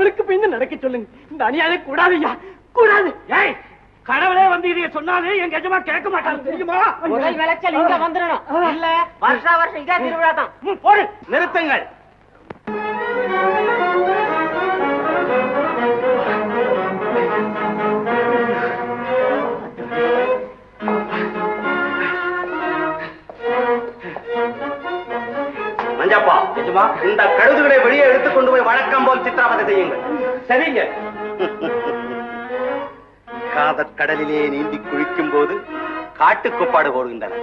கடவுளுக்கு பயந்து நடக்க சொல்லுங்க. இந்த அநியாயம் கூடாது ஐயா, கூடாது. ஏய், கடவுளே வந்து இதைய சொன்னாலே எங்க எஜமா கேட்க மாட்டாங்க தெரியுமா? முதல் விளைச்சல் இங்க வந்துடணும். இல்ல வருஷா வருஷம் இதே திருவிழா தான். போடு. நிறுத்துங்கள். மஞ்சப்பா, இந்த கழுதுகளை வெளியே எடுத்துக் கொண்டு போய் வழக்கம் போல் சித்திரவதை செய்யுங்கள். சரிங்க. காதற்கடலிலே நீந்தி குளிக்கும் போது காட்டுக்கொப்பாடு போடுகின்றன.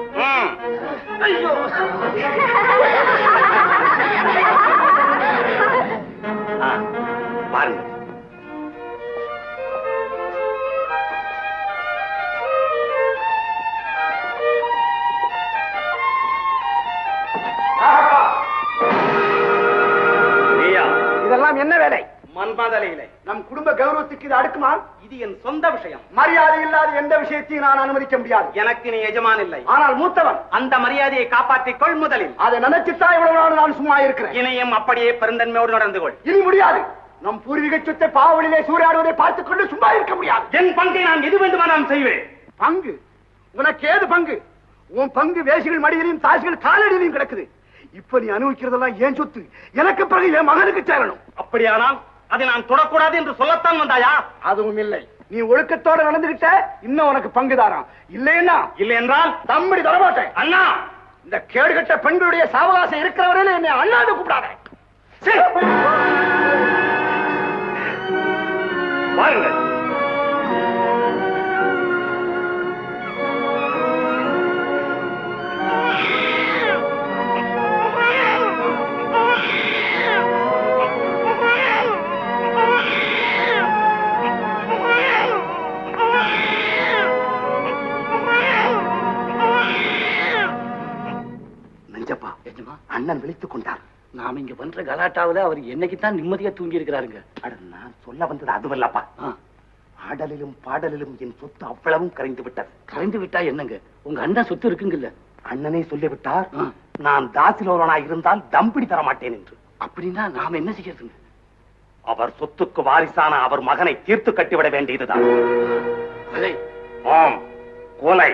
பாருங்க. இதெல்லாம் என்ன வேலை? மன்மதலையிலே நம் குடும்ப கௌரவத்துக்கு இது அடுக்குமா? இது என் சொந்த விஷயம். மரியாதை இல்லாத எந்த விஷயத்தையும் நான் அனுமதிக்க முடியாது. எனக்கு நீ எஜமான் இல்லை, ஆனால் மூத்தவன். அந்த மரியாதையை காப்பாற்றிக் கொள். முதலில் அதை நினைச்சுத்தான் இவ்வளவு நாள் நான் சும்மா இருக்கிறேன். இணையும் அப்படியே பெருந்தன்மையோடு நடந்து கொள். இனி முடியாது. நம் பூர்வீக சொத்தை பாவலிலே சூறையாடுவதை பார்த்துக் கொண்டு சும்மா இருக்க முடியாது. என் பங்கை நான் எது வேண்டுமானாலும் செய்வேன். பங்கு? உனக்கு ஏது பங்கு? உன் பங்கு வேசிகள் மடியிலையும் தாசிகள் காலடியிலையும் கிடக்குது. இப்ப நீ அனுபவிக்கிறதெல்லாம் ஏன் சொத்து? எனக்கு பிறகு என் மகனுக்கு சேரணும். அப்படியானால் அதை நான் தொடக்கூடாது என்று சொல்லத்தான் வந்தாயா? அதுவும் இல்லை. நீ ஒழுக்கத்தோட நடந்துகிட்ட இன்னும் உனக்கு பங்குதாரம். இல்லைன்னா இல்லை என்றால் தம்படி தரமாட்டேன். அண்ணா, இந்த கேடுகட்ட பெண்களுடைய சாவகாசம் இருக்கிறவரையில என்னை அண்ணாந்து கூப்பிடாத. பாருங்கள். அண்ணன் விழித்துக் கொண்டார். நாம இங்க பண்ற கலாட்டாவில அவர் என்னைக்குத்தான் நிம்மதியா தூங்கி இருக்கிறாருங்க. நான் சொல்ல வந்தது அதுவல்லப்பா. ஆடலிலும் பாடலிலும் என் சொத்து அவ்வளவும் கரைந்து விட்டது. கரைந்து விட்டா என்னங்க, உங்க அண்ணன் சொத்து இருக்குங்கல்ல. அண்ணனே சொல்லிவிட்டார், நான் தாசிலோரனா இருந்தால் தம்பிடி தர மாட்டேன் என்று. அப்படின்னா நாம என்ன செய்யறதுங்க? அவர் சொத்துக்கு வாரிசான அவர் மகனை தீர்த்து கட்டிவிட வேண்டியதுதான். ஆம், கொலை.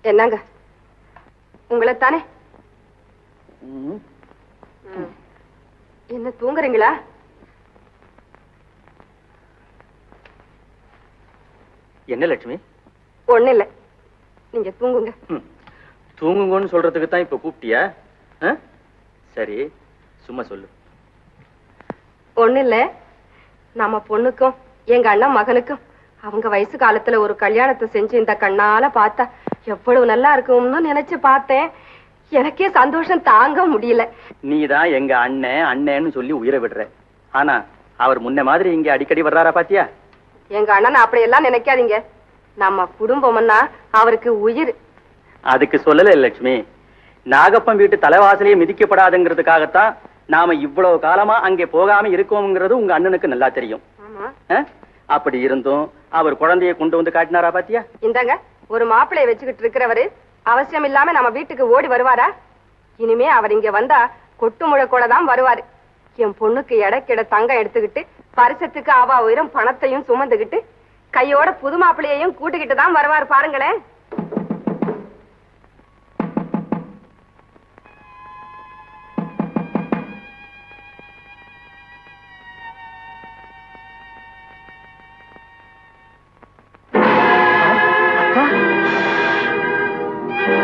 என்னங்க, உங்களைத்தானே? என்ன தூங்குறீங்களா? என்ன லட்சுமி? ஒண்ணு இல்ல, நீங்க தூங்குங்க. தூங்குங்கன்னு சொல்றதுக்கு தான் இப்ப கூப்பிட்டியா? சரி, சும்மா சொல்லு. ஒண்ணு இல்ல, நம்ம பொண்ணுக்கும் எங்க அண்ணன் மகனுக்கும் அவங்க வயசு காலத்துல ஒரு கல்யாணத்தை செஞ்சு இந்த கண்ணால பார்த்தா எவ்வளவு நல்லா இருக்கும்னு நினைச்சு பார்த்தேன். எனக்கே சந்தோஷம் தாங்க முடியல. நீதான் எங்க அண்ணன் அண்ணன்னு சொல்லி உயிரை விடுற. ஆனா அவர் முன்ன மாதிரி இங்க அடிக்கடி வர்றாரா பாத்தியா? எங்க அண்ணன் அப்படி எல்லாம் நினைக்காதீங்க. நம்ம குடும்பம்னா அவருக்கு உயிர். அதுக்கு சொல்லல லட்சுமி, நாகப்பன் வீட்டு தலைவாசலையே மிதிக்கப்படாதுங்கிறதுக்காகத்தான் நாம இவ்வளவு காலமா அங்கே போகாம இருக்கோம்ங்கிறது உங்க அண்ணனுக்கு நல்லா தெரியும். அப்படி இருந்தும் அவர் குழந்தைய கொண்டு வந்து காட்டினாரா பாத்தியா? இந்தாங்க, ஒரு மாப்பிளைய வச்சுக்கிட்டு இருக்கிறவரு அவசியம் இல்லாம நம்ம வீட்டுக்கு ஓடி வருவாரா? இனிமே அவர் இங்க வந்தா கொட்டு முழக்கோட தான் வருவாரு. என் பொண்ணுக்கு எடைக்கிட தங்கம் எடுத்துக்கிட்டு பரிசத்துக்கு அவ உயிரம் பணத்தையும் சுமந்துகிட்டு கையோட புது மாப்பிள்ளையையும் கூட்டுக்கிட்டு தான் வருவாரு பாருங்களேன்.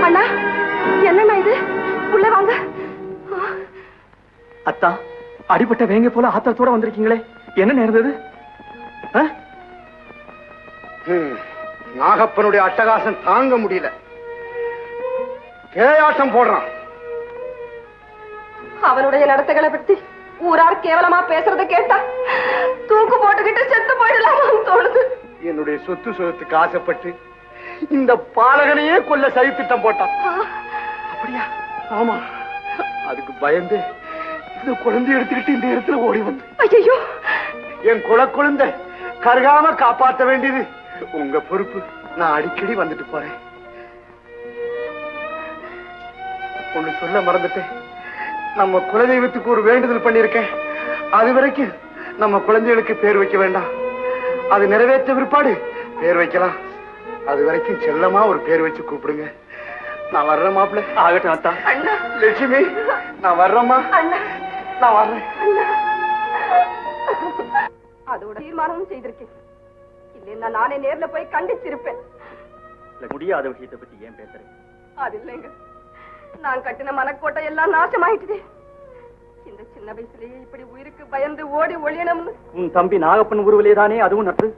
அண்ணா, என்னண்ணா இது? உள்ள வாங்க. அத்தா, அடிபட்ட வேங்க போல ஆத்திரத்தோட வந்திருக்கீங்களே, என்ன நேர்ந்தது? நாகப்பனுடைய அட்டகாசம் தாங்க முடியல, பேயாட்டம் போடுறான். அவனுடைய நடத்தைகளை பத்தி ஊரார் கேவலமா பேசுறத கேட்டா தூக்கு போட்டுக்கிட்டு செத்து போயிடலாம் தோணுது. என்னுடைய சொத்து சொத்துக்கு ஆசைப்பட்டு இந்த பாலகனையே கொல்ல சதி திட்டம் போட்டான். அப்படியா? ஆமா. அதுக்கு பயந்து இந்த குழந்தை எடுத்துக்கிட்டு இந்த இடத்துல ஓடி வந்து, ஐயோ, என் குழந்தை கருகாம காப்பாற்ற வேண்டியது உங்க பொறுப்பு. நான் அடிக்கடி வந்துட்டு போறேன். ஒண்ணு சொல்ல மறந்துட்டேன், நம்ம குலதெய்வத்துக்கு ஒரு வேண்டுதல் பண்ணிருக்கேன். அது வரைக்கும் நம்ம குழந்தைகளுக்கு பேர் வைக்க வேண்டாம், அது நிறைவேற்ற பிற்பாடு பேர் வைக்கலாம். அது வரைக்கும் செல்லமா ஒரு பேர் வச்சு கூப்பிடுங்க. நான் வர்றேன் மாப்பிள்ள. ஆகட்டும் அத்தா. லட்சுமி, நான் வர்றேம்மா. நான் வர்றேன். அதோட தீர்மானமும் செய்திருக்கேன். இல்லைன்னா நானே நேர்ல போய் கண்டிச்சிருப்பேன். முடியாத விஷயத்தை பத்தி ஏன் பேசுறேன்? அது இல்லைங்க, நான் கட்டின மனக்கோட்டை எல்லாம் நாசமாயிட்டுது. இந்த சின்ன வயசுலயே இப்படி உயிருக்கு பயந்து ஓடி ஒளியணும்னு. உன் தம்பி நாகப்பன் உருவிலே தானே அதுவும் நட்டு.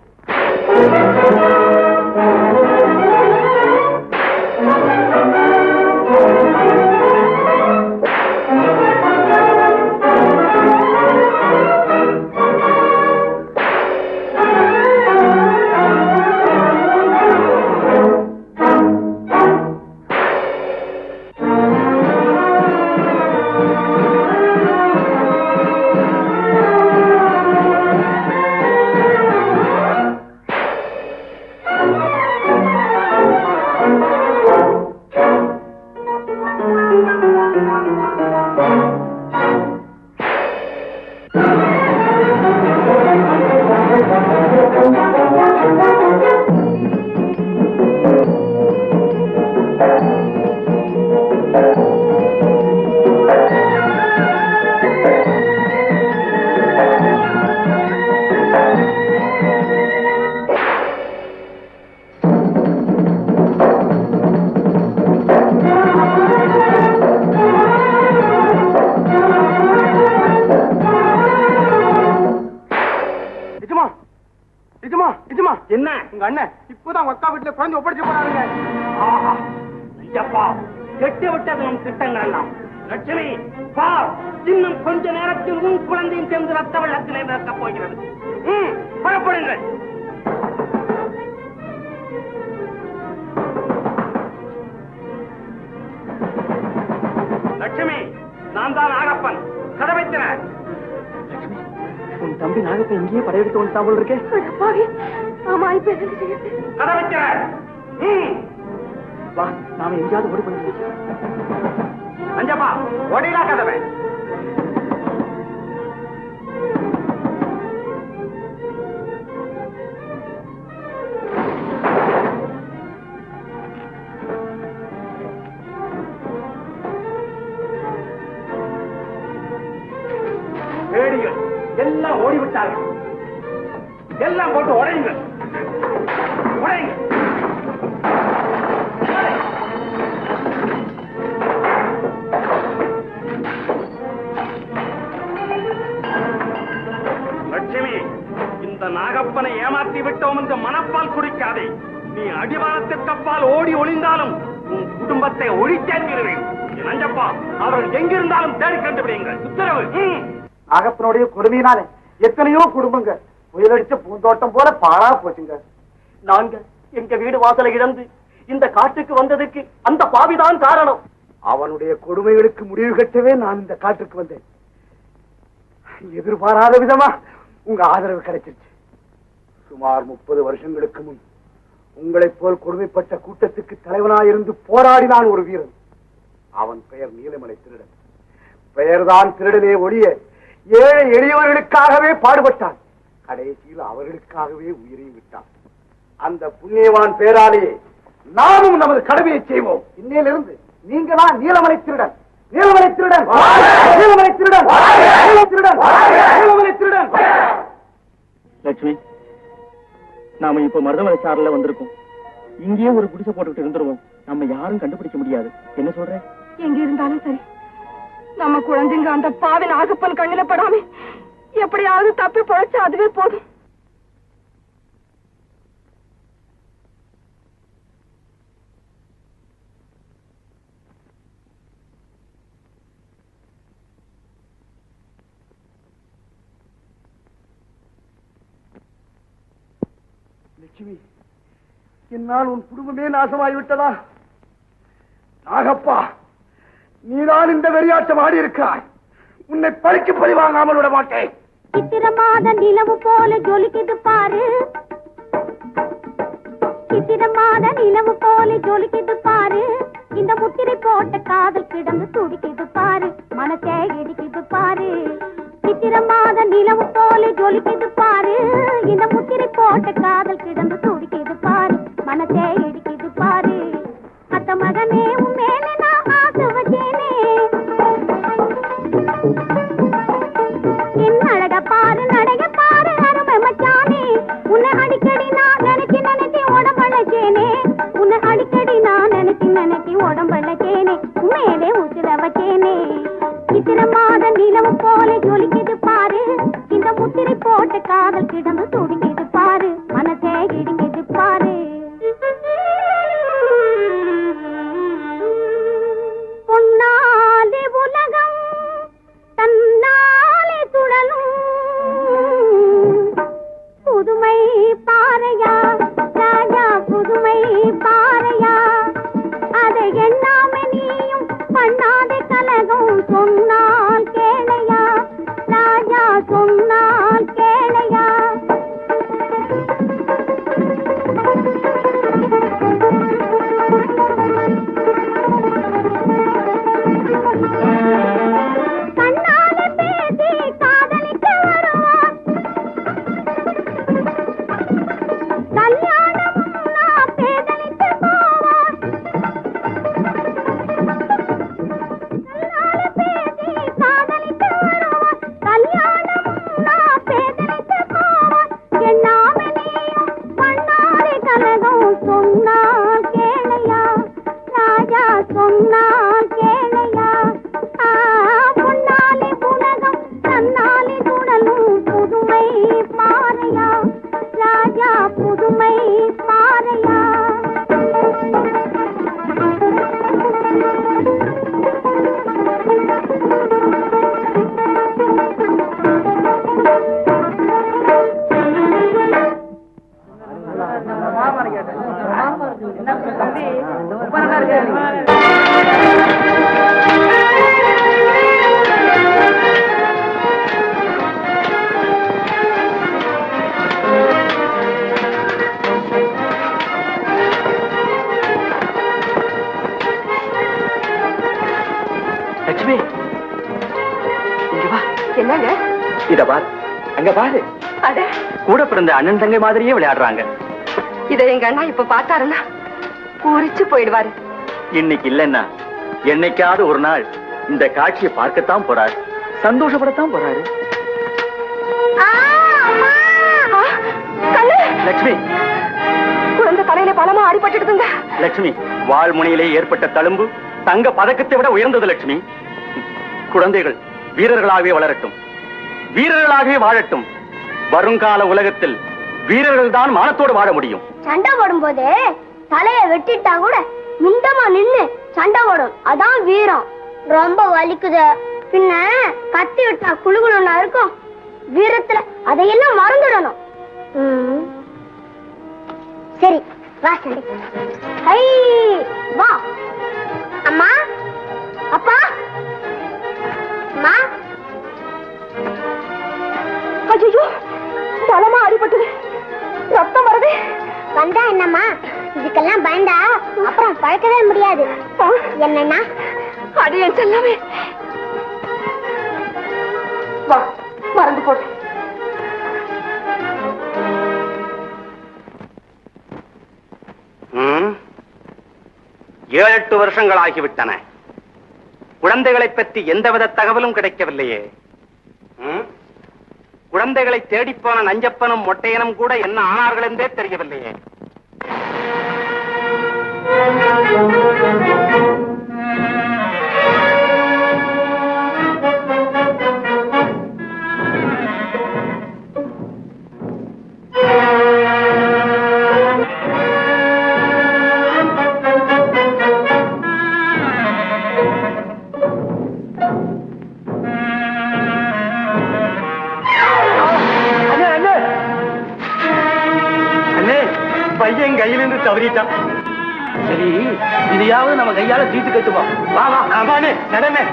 என்ன உங்க அண்ணன் இப்பதான் அக்கா வீட்டுல குழந்தை ஒப்படைச்சு போறாருங்க. கெட்டு விட்டது உன் திட்டங்கள் எல்லாம். லட்சுமி, பார், இன்னும் கொஞ்ச நேரத்தில் உன் குழந்தையும் சேர்ந்து ரத்த வெள்ளத்திலே மிதக்கப் போகிறது. புறப்படுங்கள். லட்சுமி, நான் தான் நாகப்பன். கதவை திற. உன் தம்பி நாகப்பன் இங்கேயே படையெடுத்து வந்துட்டான் போல இருக்கே. ஆமா, இப்ப என்ன செய்யுது? கதவை திற. வா, நாம எங்கேயாவது ஓடி போயிருக்கோம். அஞ்சப்பா, ஓடிடா கதவை. ரேடியோ எல்லாம் ஓடிவிட்டார்கள். எல்லாம் போட்டு உடையுங்கள். உடையுங்கள். லட்சுமி, இந்த நாகப்பனை ஏமாற்றி விட்டோம் என்று மனப்பால் குடிக்காதே. நீ அடிவானத்திற்கப்பால் ஓடி ஒளிந்தாலும் உன் குடும்பத்தை ஒழித்தேன். நஞ்சப்பா, அவர்கள் எங்கிருந்தாலும் தேடி கண்டுபிடிங்கள். உத்தரவு. நாகப்பனுடைய கொடுமையினால எத்தனையோ குடும்பங்க புயலடிச்ச பூந்தோட்டம் போல பாழா போச்சுங்க. நாங்க எங்க வீடு வாசலை இழந்து இந்த காட்டுக்கு வந்ததுக்கு அந்த பாவிதான் காரணம். அவனுடைய கொடுமைகளுக்கு முடிவு கட்டவே நான் இந்த காட்டுக்கு வந்தேன். எதிர்பாராத விதமா உங்க ஆதரவு கிடைச்சிருச்சு. சுமார் 30 வருஷங்களுக்கு முன் உங்களைப் போல் கொடுமைப்பட்ட கூட்டத்துக்கு தலைவனாயிருந்து போராடினான் ஒரு வீரன். அவன் பெயர் நீலமலை திருடன். பெயர்தான் திருடனே ஒழிய ஏழை எளியவர்களுக்காகவே பாடுபட்டான். கடைசியில் அவர்களுக்காகவே உயிரை விட்டான். அந்த புண்ணியவான் பேராலே நாமும் நமது கடமையை செய்வோம். இன்னையிலிருந்து நீங்க தான் நீலமலை திருடன், நீலமலை திருடன், நீலமலை திருடன், நீலமலை திருடன், நீலமலை திருடன். லட்சுமி, நாம இப்ப மருதமலை சாரல வந்திருக்கோம். இங்கேயே ஒரு குடிசை போட்டுக்கிட்டு இருந்துருவோம். நம்ம யாரும் கண்டுபிடிக்க முடியாது. என்ன சொல்ற? எங்க இருந்தாலும் சரி, நம்ம குழந்தைங்க அந்த பாவின் ஆகப்பன் கண்ணில படாம எப்படியாவது தப்பி பொழைச்சா அதுவே போதும். லட்சுமி, என்னால் உன் குடும்பமே நாசமாகிவிட்டதா? நாகப்பா, நீதான் இந்த வெறியாட்டம் ஆடி இருக்கிறாய். உன்னை பழிக்கு பழி வாங்காமல் விட மாட்டேன். சித்திரமாத நிலவு போல ஜொலிக்குது பாரு, சித்திரமாத நிலவு போல ஜொலிக்குது பாரு. இந்த முத்திரை போட்ட காதல் கிடந்து துடிக்குது பாரு, மனசே இடிக்குது பாரு. சித்திரமாத நிலவு போல ஜொலிக்குது பாரு, இந்த முத்திரை போட்ட காதல் கிடந்து துடிக்குது பாரு, மனசே இடிக்குது பாரு. அத்த மகனே உன் மேல நான் ஆசை வச்சேனே, என் அழக பாரு நடைய பாரு அருமை மச்சானே. உன்னை அடிக்கடி நான் நினைச்சு நினைச்சு உடம்பழச்சேனே, உன்னை அடிக்கடி நான் நினைச்சு நினைச்சு உடம்பழச்சேனே, மேலே உசுர வச்சேனே. சித்திரமாத நிலவு போல ஜொலிக்குது பாரு, இந்த முத்திரை போட்ட காதல் கிடந்து துடிக்குது பாரு, மனசே இடிங்குது பாரு. பொன்னாலே உலகம் தன்னாலே சுழலும், புதுமை பாறையா ராஜா, புதுமை பாறையா. அதை எண்ணாம நீயும் பண்ணாத கலகம், சொன்னால் கேளையா ராஜா, சொன்னால் கேளையா. கண்ணால பேசி காதலிக்க வருவான், கல்யாணம் நான் பேதலித்து போவான். கண்ணால பேசி காதலிக்க வருவான், கல்யாணம் நான் பேதலித்து போவான். எண்ணாம நீயும் பண்ணாலே கலகம், சொன்னால் கேளையா ராஜா, சொன்னால் கேளையா. பொன்னாலே உலகம் தன்னாலே சுழலும், புதுமை பாறையா ராஜா, புதுமை பாறையா. லட்சுமி, இங்க வா. என்னங்க? இத பாரு, அங்க பாரு. அட, கூட பிறந்த அண்ணன் தங்கை மாதிரியே விளையாடுறாங்க. இதை எங்க அண்ணா இப்ப பார்த்தாருன்னா பூரிச்சு போயிடுவாரு. இன்னைக்கு இல்லைன்னா என்னைக்காவது ஒரு நாள் இந்த காட்சியை பார்க்கத்தான் போறாரு, சந்தோஷப்படத்தான் போறாரு. லட்சுமி, குழந்தை தலையில பலமா அடிபட்டுடுதுங்க. லட்சுமி, வாழ்முனையிலே ஏற்பட்ட தழும்பு தங்க பதக்கத்தை விட உயர்ந்தது. லட்சுமி, குழந்தைகள் வீரர்களாகவே வளரட்டும், வீரர்களாகவே வாழட்டும். வருங்கால உலகத்தில் வீரர்கள் தான் மானத்தோடு வாழ முடியும். சண்டை போடும்போது தலைய வெட்டிட்டா கூட மிண்டமா நின்னு சண்டை போடும், அதான் வீரம். ரொம்ப வலிக்குது, பின்ன கத்தி விட்டா குழுகுழுன்னா இருக்கும். வீரத்துல அதையெல்லாம் மறந்துடணும். சரி வா சண்டை. ஹை வா. அம்மா, அப்பா, அம்மா. ஐயோ, பலமா அடிபட்டது, ரத்தம் வருது. வந்தா என்னம்மா, இதுக்கெல்லாம் பயந்தா அப்புறம் பழக்கவே முடியாது. என்னன்னா அடியன் செல்லவே வா, மறந்து போட்டு. 7-8 வருஷங்கள் ஆகிவிட்டன. குழந்தைகளை பற்றி எந்தவித தகவலும் கிடைக்கவில்லையே. குழந்தைகளை தேடிப்போன நஞ்சப்பனும் மொட்டையனும் கூட என்ன ஆனார்கள் என்றே தெரியவில்லையே. பையன் கையிலிருந்து தவறிட்டான். சரி, இதையாவது நம்ம கையால தீட்டு கட்டுவோம். வா வா, ஆமாண்ணே, நடனே.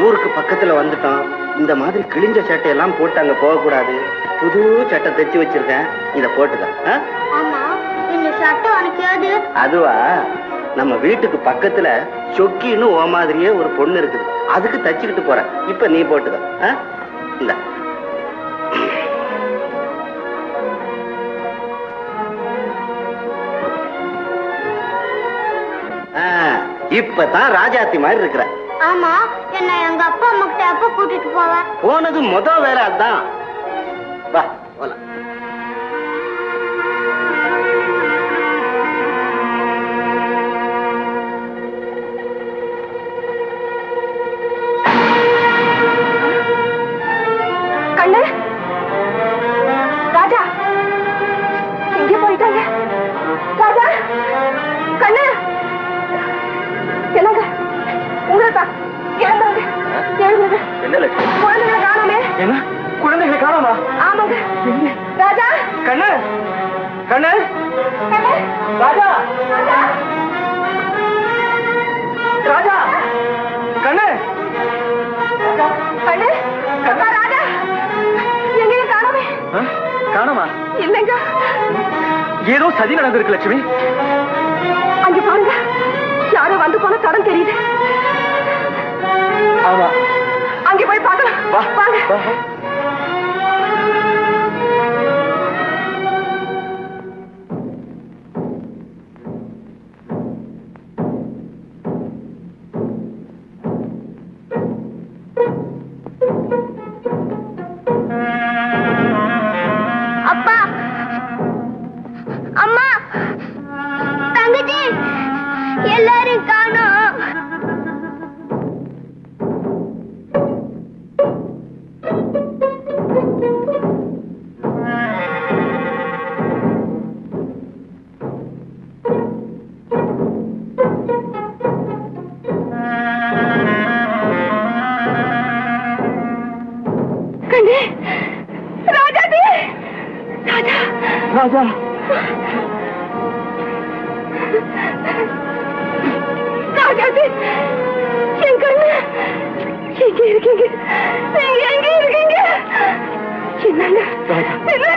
ஊருக்கு பக்கத்துல வந்துட்டோம். இந்த மாதிரி கிழிஞ்ச சட்டையெல்லாம் போட்டு அங்க போக கூடாது. புது சட்டை தைச்சு வச்சிருக்கேன், இத போட்டுக்க. அதுவா, நம்ம வீட்டுக்கு பக்கத்துல சொக்கின்னு ஓ மாதிரியே ஒரு பொண்ணு இருக்குது, அதுக்கு தச்சுக்கிட்டு போறேன். இப்ப நீ போட்டுக்க. இந்த இப்பதான் ராஜாத்தி மாதிரி இருக்கிற. ஆமா, என்ன எங்க அப்பா அம்மா கிட்ட எப்ப கூட்டிட்டு போவேன்? போனது வேலை அதான். வா போலாம். கண்ணு, ராஜா எங்கே போயிட்டாங்க? ராஜா, கண்ணு, என்னங்க உங்கள்தான் எழுந்தாங்க. என்ன லட்சுமி? குழந்தைகளை காணோமே. என்ன குழந்தைகளை காணோமா? ஆமாங்க. ராஜா, கண்ணு, கண்ணு, கண்ணு, ராஜா, ராஜா, ராஜா, கண்ணு, கண்ணு, அப்பா, ராஜா எங்கேயும் காணோமே. காணோமா? இல்லைங்க. ஏதோ சதி நடந்திருக்கு லட்சுமி. அங்க பாருங்க, யாரோ வந்து போன தடம் தெரியுது. ஆமா, அங்கே போய் பார்க்கலாம். வாங்க. அப்பா, அம்மா, தங்கச்சி எல்லாரும் காணோம். கண்ணே, ராஜாதி, ராஜா, ராஜா, ராஜாதி, என் கண்ணு எங்க இருக்கீங்க? நீங்க எங்க இருக்கீங்க? என்னங்க என்னங்க,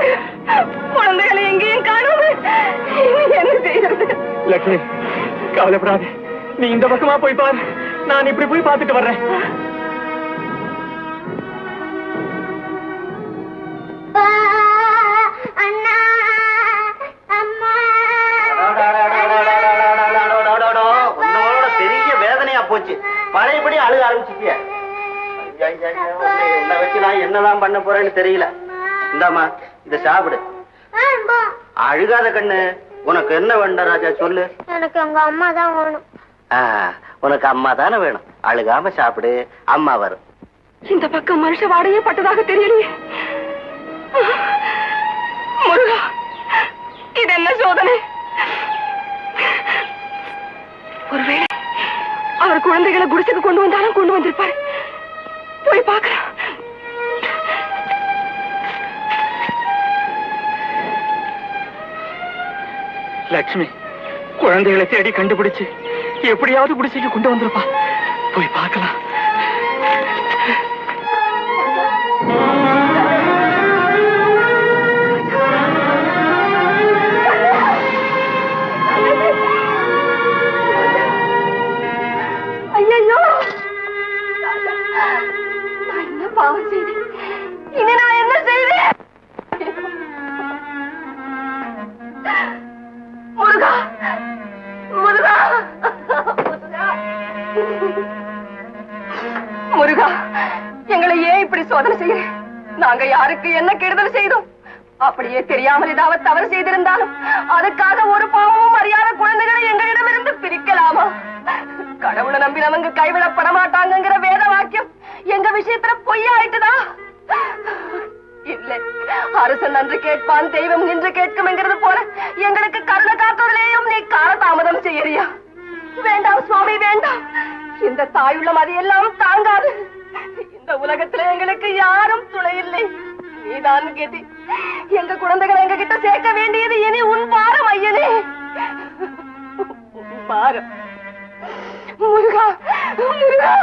குழந்தைகளை எங்கேயும் காணோம். என்ன செய்யறது? லட்சுமி கவலைப்படாது, நீ இந்த பக்கமா போய் பாரு, நான் இப்படி போய் பார்த்துட்டு வர்றேன். அண்ணா, அம்மா, உன்னோட பெரிய வேதனையா போச்சு. பழையபடி அழுக ஆரம்பிச்சுட்டிய. உன்னை வச்சு நான் என்னதான் பண்ண போறேன்னு தெரியல. இந்தாமா, இத சாப்பிடு. அழுகாத கண்ணு. உனக்கு என்ன வேண்டாம் ராஜா, சொல்லு. எனக்கு எங்க அம்மா தான் வேணும். உனக்கு அம்மா தானே வேணும். அழுகாம சாப்பிடு, அம்மா வரும். இந்த பக்கம் மனுஷ வாடையே பட்டதாக தெரியலையே. முருகா, இது என்ன சோதனை? ஒருவேளை அவர் குழந்தைகளை குடிசைக்கு கொண்டு வந்தாலும் கொண்டு வந்திருப்பாரு. போய் பார்க்கலாம். லட்சுமி குழந்தைகளை தேடி கண்டுபிடிச்சு எப்படியாவது பிடிச்சிட்டு கொண்டு வந்திருப்பா. போய் பார்க்கலாம். ஐயோ, நான் என்ன பாவம் செய்தேன்? இனி நான் என்ன செய்வேன்? முருகா, முருகா, முருகா, முருகா, எங்களை ஏன் இப்படி சோதனை செய்யறேன்? நாங்க யாருக்கு என்ன கெடுதல் செய்தோம்? அப்படியே தெரியாமல் ஏதாவது தவறு செய்திருந்தாலும் அதுக்காக ஒரு பாவமும் அறியாத குழந்தைகளை எங்களிடமிருந்து பிரிக்கலாமா? கடவுளை நம்பினவங்க கைவிடப்பட மாட்டாங்கிற வேத வாக்கியம் எங்க விஷயத்துல பொய்யாயிட்டுதா? இல்லை, அரசன் நன்று கேட்பான், தெய்வம் நின்று கேட்கும்ங்கிறது போல எங்களுக்கு கருணை காட்டுவதிலேயும் நீ காலதாமதம் செய்யறியா? வேண்டாம் சுவாமி, வேண்டாம். இந்த தாயுள்ளம் அதையெல்லாம் தாங்காது. இந்த உலகத்துல எங்களுக்கு யாரும் துணை இல்லை. நீதான் கதி. எங்க குழந்தைகளை எங்க கிட்ட சேர்க்க வேண்டியது இனி உன் பாரம் ஐயனே, உன் பாரம். முருகா, முருகா.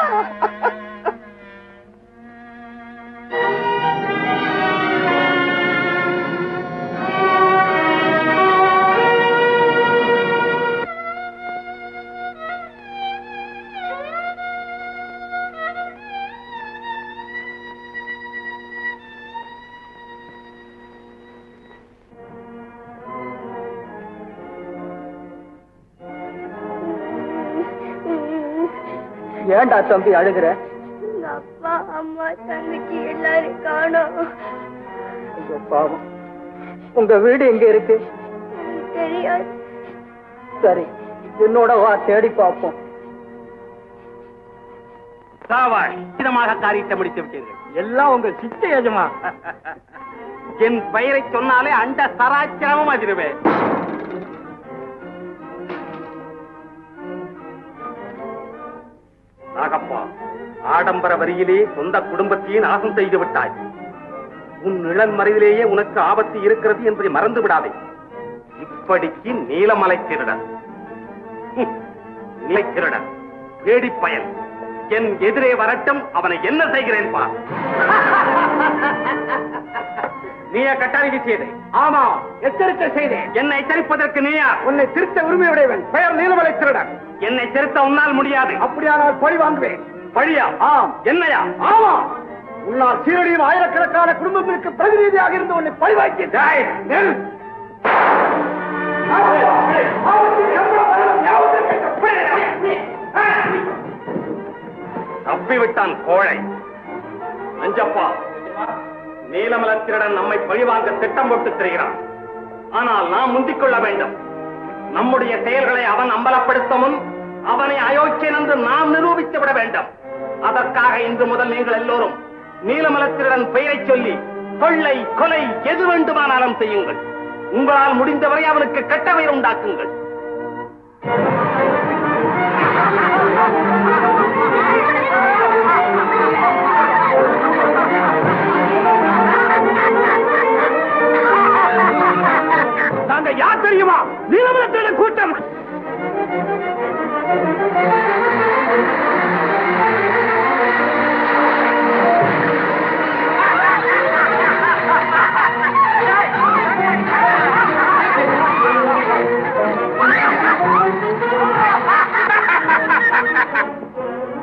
ஏண்டா தம்பி அழுகிற? அப்பா அம்மா தங்கச்சி எல்லாரும் காணோம். பாவம். உங்க வீடு எங்க இருக்கு? தெரியாது. சரி, என்னோட வா, தேடி பார்ப்போம். இதமாக காரியத்தை முடித்து விட்டீர்கள். எல்லாம் உங்க சித்த எஜமா. என் பெயரை சொன்னாலே அண்ட சராச்சரமும் அதிருவேன். நாகப்பா, ஆடம்பர வரியிலே சொந்த குடும்பத்தையே நாசம் செய்து விட்டாய். உன் நிழல் மறைவிலேயே உனக்கு ஆபத்து இருக்கிறது என்பதை மறந்து விடாதே. இப்படிக்கு நீலமலை திருடன், நிலை திருடன், வேடி பயன் என் எதிரே வரட்டும், அவனை என்ன செய்கிறேன் பார். நீய கட்டாரி வீசியது? ஆமா, எச்சரிக்கை செய்தேன். என்னை எச்சரிப்பதற்கு நீயா? உன்னை திருத்த உரிமையுடையவன், பெயர் நீலமலை திருடன். என்னை திருத்த உன்னால் முடியாது. அப்படியானால் பழி வாங்குவேன். பழியா? ஆம். என்னையா? ஆமா. உன்னால் சீரடியும் ஆயிரக்கணக்கான குடும்பத்திற்கு பிரதிநிதியாக இருந்து உன்னை பழி வாங்கிய தப்பிவிட்டான் கோழை. அஞ்சப்பா, நீலமலத்திரடன் நம்மை பழிவாங்க திட்டம் போட்டு திரிகிறான். ஆனால் நாம் முந்திக் கொள்ள வேண்டும். நம்முடைய செயல்களை அவன் அம்பலப்படுத்த முன் அவனை அயோக்கியன் என்று நாம் நிரூபித்து விட வேண்டும். அதற்காக இன்று முதல் நீங்கள் எல்லோரும் நீலமலத்திரடன் பெயரை சொல்லி கொள்ளை, கொலை எது வேண்டுமானாலும் செய்யுங்கள். உங்களால் முடிந்தவரை அவனுக்கு கெட்ட பெயர் உண்டாக்குங்கள். நாங்க யார் தெரியுமா? நீலமலத்திரடன் கூட்டம்.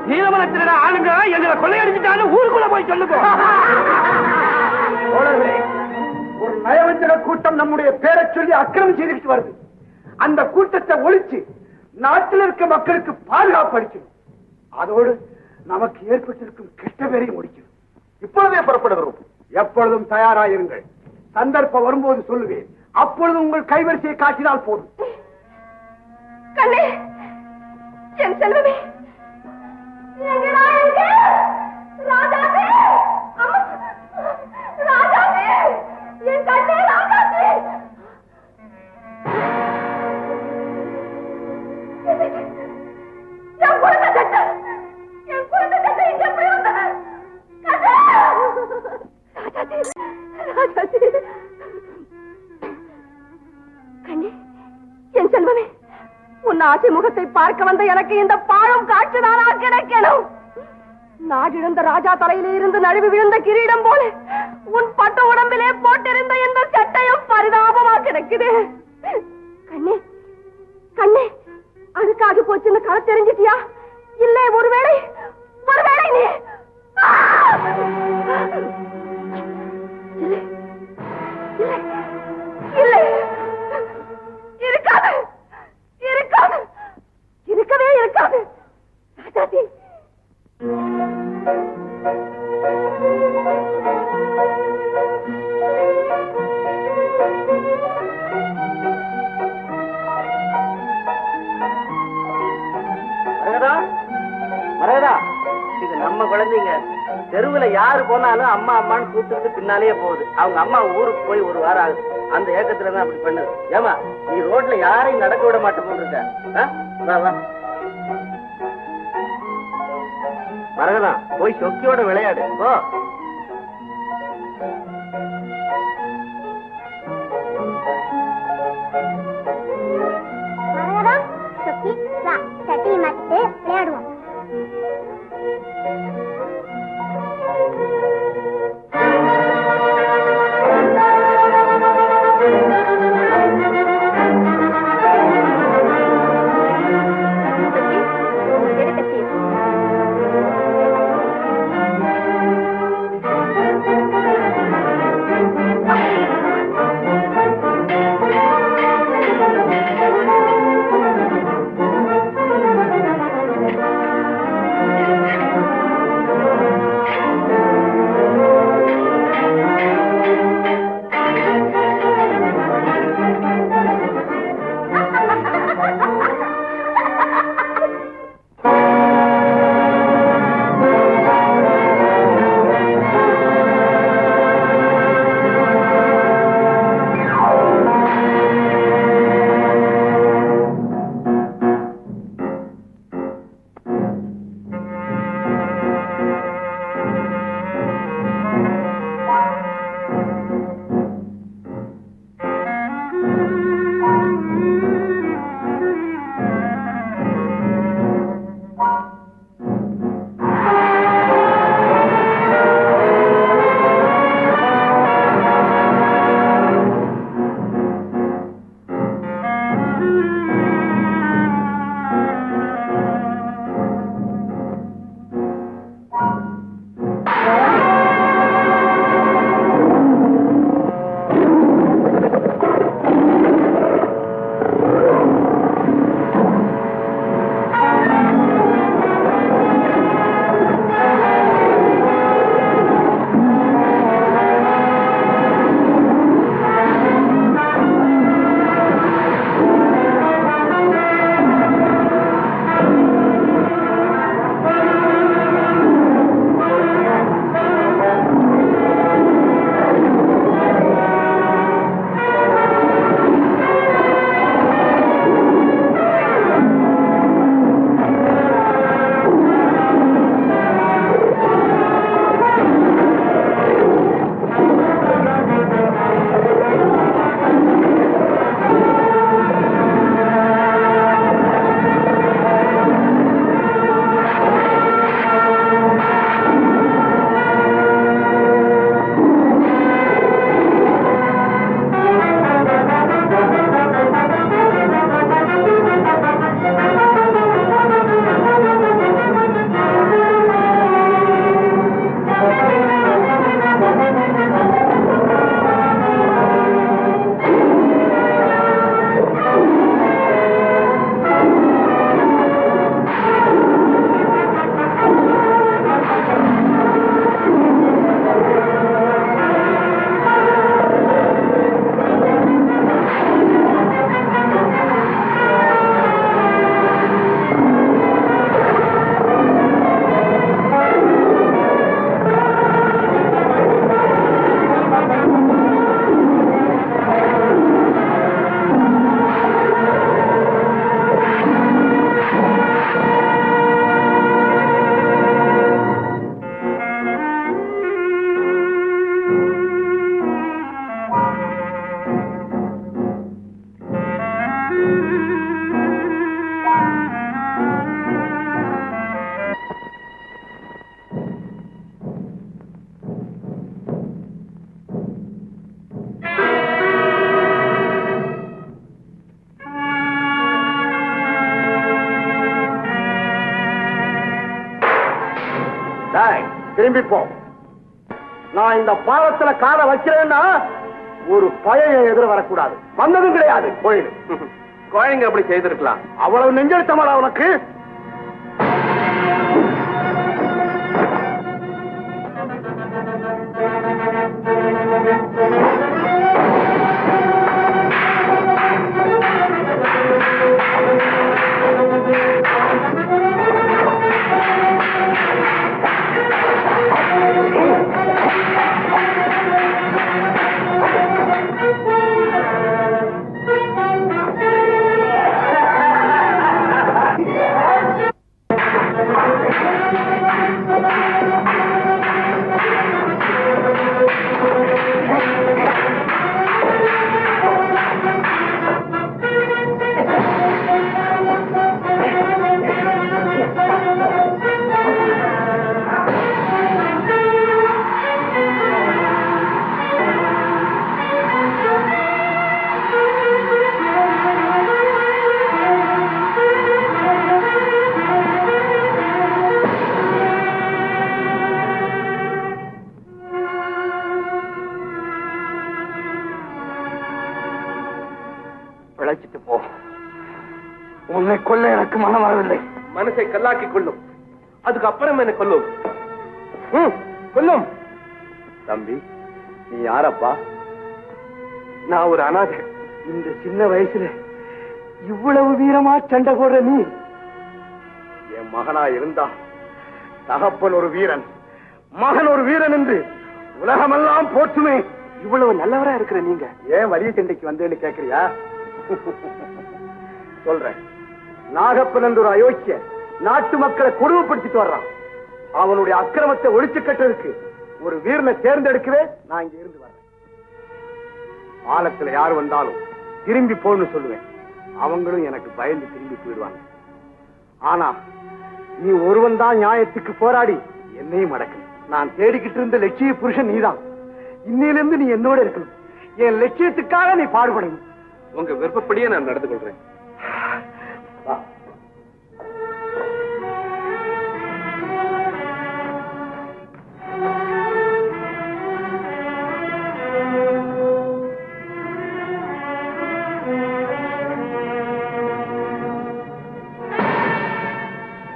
நீலமலத்திரட ஆளுங்க எங்களை கொள்ளையடிச்சுட்டாலும் ஊருக்குள்ள போய் சொல்லுங்க. ஒரு நயவஞ்சக கூட்டம் நம்முடைய பேரை சொல்லி அக்கிரமம் செய்துட்டு வருது. அந்த கூட்டத்தை ஒழிச்சு நாட்டில் இருக்க மக்களுக்கு பாதுகாப்பு அளிக்கணும். அதோடு நமக்கு ஏற்பட்டிருக்கும் கெட்ட பேரையும் முடிக்கணும். இப்பொழுதே புறப்படுகிறோம். எப்பொழுதும் தயாராயிருங்கள். சந்தர்ப்பம் வரும்போது சொல்லுவேன். அப்பொழுது உங்கள் கைவரிசையை காட்டினால் போதும். கண்ணே, என் செல்வமே, எங்கடா இருக்க? ராஜாவே, அம்மா, ராஜாவே, என் கண்ணே, ராஜாவே. என் குழந்தை சட்டை இங்க எப்படி வந்தது? முகத்தை பார்க்க வந்த எனக்கு இந்த பாழும் காட்சிதானா கிடைக்கணும்? நாடிழந்த ராஜா தலையிலே இருந்து நழுவி விழுந்த கிரீடம் போல உன் பட்டு உடம்பிலே போட்டிருந்த இந்த சட்டையும் பரிதாபமா கிடக்குது. கண்ணே கண்ணே, அதுக்காக போச்சுன்னு களை தெரிஞ்சிட்டியா? இல்லை, ஒருவேளை நீ இல்லை இல்லை, இருக்காது இருக்காது, இருக்கவே இருக்காது. ராஜாஜி, மரகதா, இது நம்ம குழந்தைங்க. தெருவுல யாரு போனாலும் அம்மா அம்மான்னு கூப்பிட்டு பின்னாலேயே போகுது. அவங்க அம்மா ஊருக்கு போய் ஒரு வாரம் ஆகுது. அந்த ஏக்கத்துலதான் அப்படி பண்ணுது. ஏமா, நீ ரோட்ல யாரையும் நடக்க விட மாட்டே போட்டுருக்க. வா வா மரகதா, போய் சொக்கியோட விளையாடு. போ. மரகதா, சொக்கி, வா, சட்டையை மாத்திட்டு விளையாடுவோம். திரும்பி போ. நான் இந்த பாலத்துல காலை வைக்கிறேன்னா ஒரு பையன் எதிர வரக்கூடாது. வந்ததும் கிடையாது கோயில். கோயிலுங்க அப்படி செய்திருக்கலாம். அவ்வளவு நெஞ்செழுத்தமாடா உனக்கு? பிழைச்சிட்டு போ. உன்னை கொல்ல எனக்கு மனம் வரவில்லை. மனசை கல்லாக்கி கொள்ளும், அதுக்கு அப்புறம் என்ன கொல்லும். கொல்லும். தம்பி, நீ யாரப்பா? நான் ஒரு அனாதை. இந்த சின்ன வயசுல இவ்வளவு வீரமா சண்டை போடுற நீ என் மகனா இருந்தா, தகப்பன் ஒரு வீரன், மகன் ஒரு வீரன் என்று உலகமெல்லாம் போற்றுமே. இவ்வளவு நல்லவரா இருக்கிற நீங்க ஏன் வலிய சண்டைக்கு வந்தேன்னு கேக்குறியா? சொல்றேன். நாகப்பன் என்ற ஒரு அயோக்கிய நாட்டு மக்களை கொடுமைப்படுத்திட்டு வர்றான். அவனுடைய அக்கிரமத்தை ஒழிச்சு கட்டுறதுக்கு ஒரு வீரனை தேர்ந்தெடுக்கவே நான் இங்க இருந்து வர்றேன். பாலத்துல யார் வந்தாலும் திரும்பி போன்னு சொல்லுவேன். அவங்களும் எனக்கு பயந்து திரும்பி போயிடுவாங்க. ஆனா நீ ஒருவன் தான் நியாயத்துக்கு போராடி என்னையும் அடக்கணும். நான் தேடிக்கிட்டு இருந்த லட்சிய புருஷன் நீதான். இன்னிலிருந்து நீ என்னோட இருக்கணும். என் லட்சியத்துக்காக நீ பாடுபடணும். உங்க விருப்பப்படியே நான் நடந்து கொள்றேன். வா.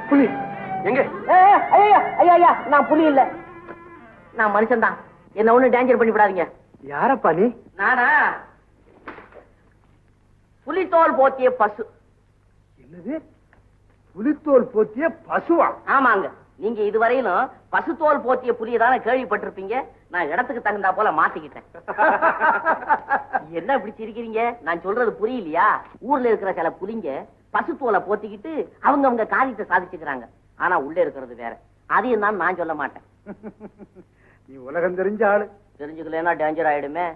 புலி எங்க? ஐயா, நான் புலி இல்ல, நான் மனுஷன் தான். என்ன ஒண்ணு டேஞ்சர் பண்ணி விடாதீங்க. யாரப்பா நீ? நானா புலித்தோல் போத்திய பசு. என்னது? புலித்தோல் போத்திய பசுவா? ஆமாங்க. நீங்க இதுவரையிலும் பசுத்தோல் போத்திய புலியை தானே கேள்விப்பட்டிருப்பீங்க. நான் இடத்துக்கு தகுந்தா போல மாத்திக்கிட்டேன். என்ன இப்படி சிரிக்கிறீங்க? நான் சொல்றது புரியலையா? ஊர்ல இருக்கிற சில புலிங்க பசுத்தோலை போத்திக்கிட்டு அவங்க காரியத்தை சாதிச்சுக்கிறாங்க. ஆனா உள்ள இருக்கிறது வேற. அதையும் தான் நான் சொல்ல மாட்டேன். நீ உலகம் தெரிஞ்ச ஆளு. தெரிஞ்சுக்கலன்னா டேஞ்சர் ஆயிடுமே.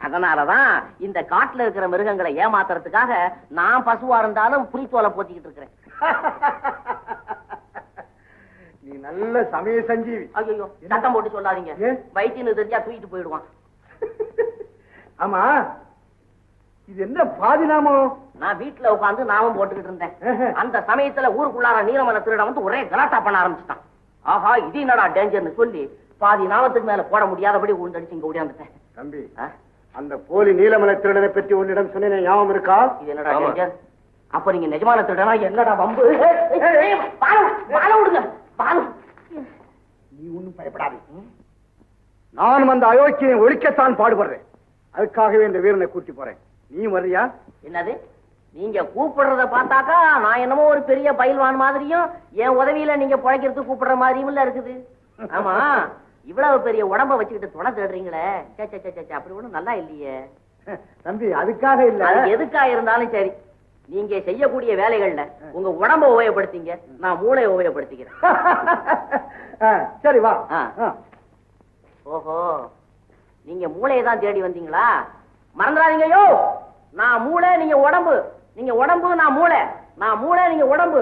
அதனாலதான் இந்த காட்டுல இருக்கிற மிருகங்களை ஏமாத்துறதுக்காக நான் பசுவா இருந்தாலும் புலித்தோலை போத்திக்கிட்டு இருக்கிறேன். நீ நல்ல சமய சஞ்சீவி. ஐயோ, சத்தம் போட்டு சொல்லாதீங்க. ஏன்? வைத்தியன்னு தெரிஞ்சா தூக்கிட்டு போயிடுவான். ஆமா, இது என்ன பாதி நாமம்? நான் வீட்டுல உட்காந்து நாமம் போட்டுக்கிட்டு இருந்தேன். அந்த சமயத்துல ஊருக்குள்ளார நீலமலை திருடம் வந்து ஒரே கலாட்டா பண்ண ஆரம்பிச்சுட்டான். ஆஹா, இது என்னடா டேஞ்சர்னு சொல்லி பாதி நாமத்துக்கு மேல போட முடியாதபடி உண்டடிச்சு இங்க ஓடியாந்துட்டேன். தம்பி, அந்த போலி நீலமலை திருடனை பற்றி உன்னிடம் சொன்னேன், ஞாபகம் இருக்கா? இது என்னடா டேஞ்சர்? அப்ப நீங்க நிஜமான திருடனா? என்னடா வம்பு? பால விடுங்க. நீ ஒண்ணும் பயப்படாது. நானும் அந்த அயோக்கியை ஒழிக்கத்தான் பாடுபடுறேன். அதுக்காகவே இந்த வீரனை கூட்டி போறேன். நீ வர்றியா? என்னது? நீங்க கூப்பிடுறத பார்த்தாக்கா நான் என்னமோ ஒரு பெரிய பயில்வான் மாதிரியும் என் உதவியில நீங்க பிழைக்கிறதுக்கு கூப்பிடுற மாதிரியும் இல்ல இருக்குது. ஆமா, இவ்வளவு பெரிய உடம்ப வச்சுக்கிட்டு துணை தேடுறீங்களே, அப்படி ஒண்ணும் நல்லா இல்லையே. தம்பி, அதுக்காக இல்ல. அது எதுக்கா இருந்தாலும் சரி, நீங்க செய்யக்கூடிய வேலைகள்ல உங்க உடம்ப உபயோகப்படுத்திங்க, நான் மூளையை உபயோகப்படுத்திக்கிறேன். சரி, வா. ஓஹோ, நீங்க மூளையை தான் தேடி வந்தீங்களா? மறந்துடாதீங்க. யோ, நான் மூளை, நீங்க உடம்பு. நீங்க உடம்பு, நான் மூளை. நான் மூளை, நீங்க உடம்பு.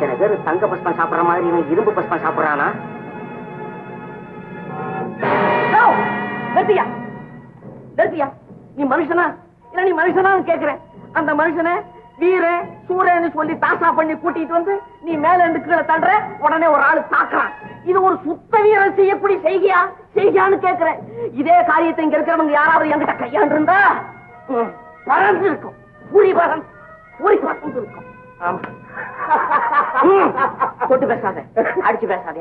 சில பேர் தங்க பஸ்பம் சாப்பிடுற மாதிரி இவன் இரும்பு பஸ்பம் சாப்பிடுறானா? நிறுத்தியா நிறுத்தியா நீ மனுஷனா இல்ல நீ மனுஷனா கேக்குறேன் அந்த மனுஷனை வீர சூரன்னு சொல்லி தாசா பண்ணி கூட்டிட்டு வந்து நீ மேல இருந்து கீழே தள்ளுற உடனே ஒரு ஆளு தாக்குறான் இது ஒரு சுத்த வீரன் செய்யக்கூடிய செய்கியான்னு கேக்குறேன் இதே காரியத்தை இங்க இருக்கிறவங்க யாராவது என்கிட்ட கையாண்டு இருந்தா பறந்து இருக்கும் பூரி பறந்து இருக்கும் ஆமா தொட்டு பேசாத அடிச்சு பேசாத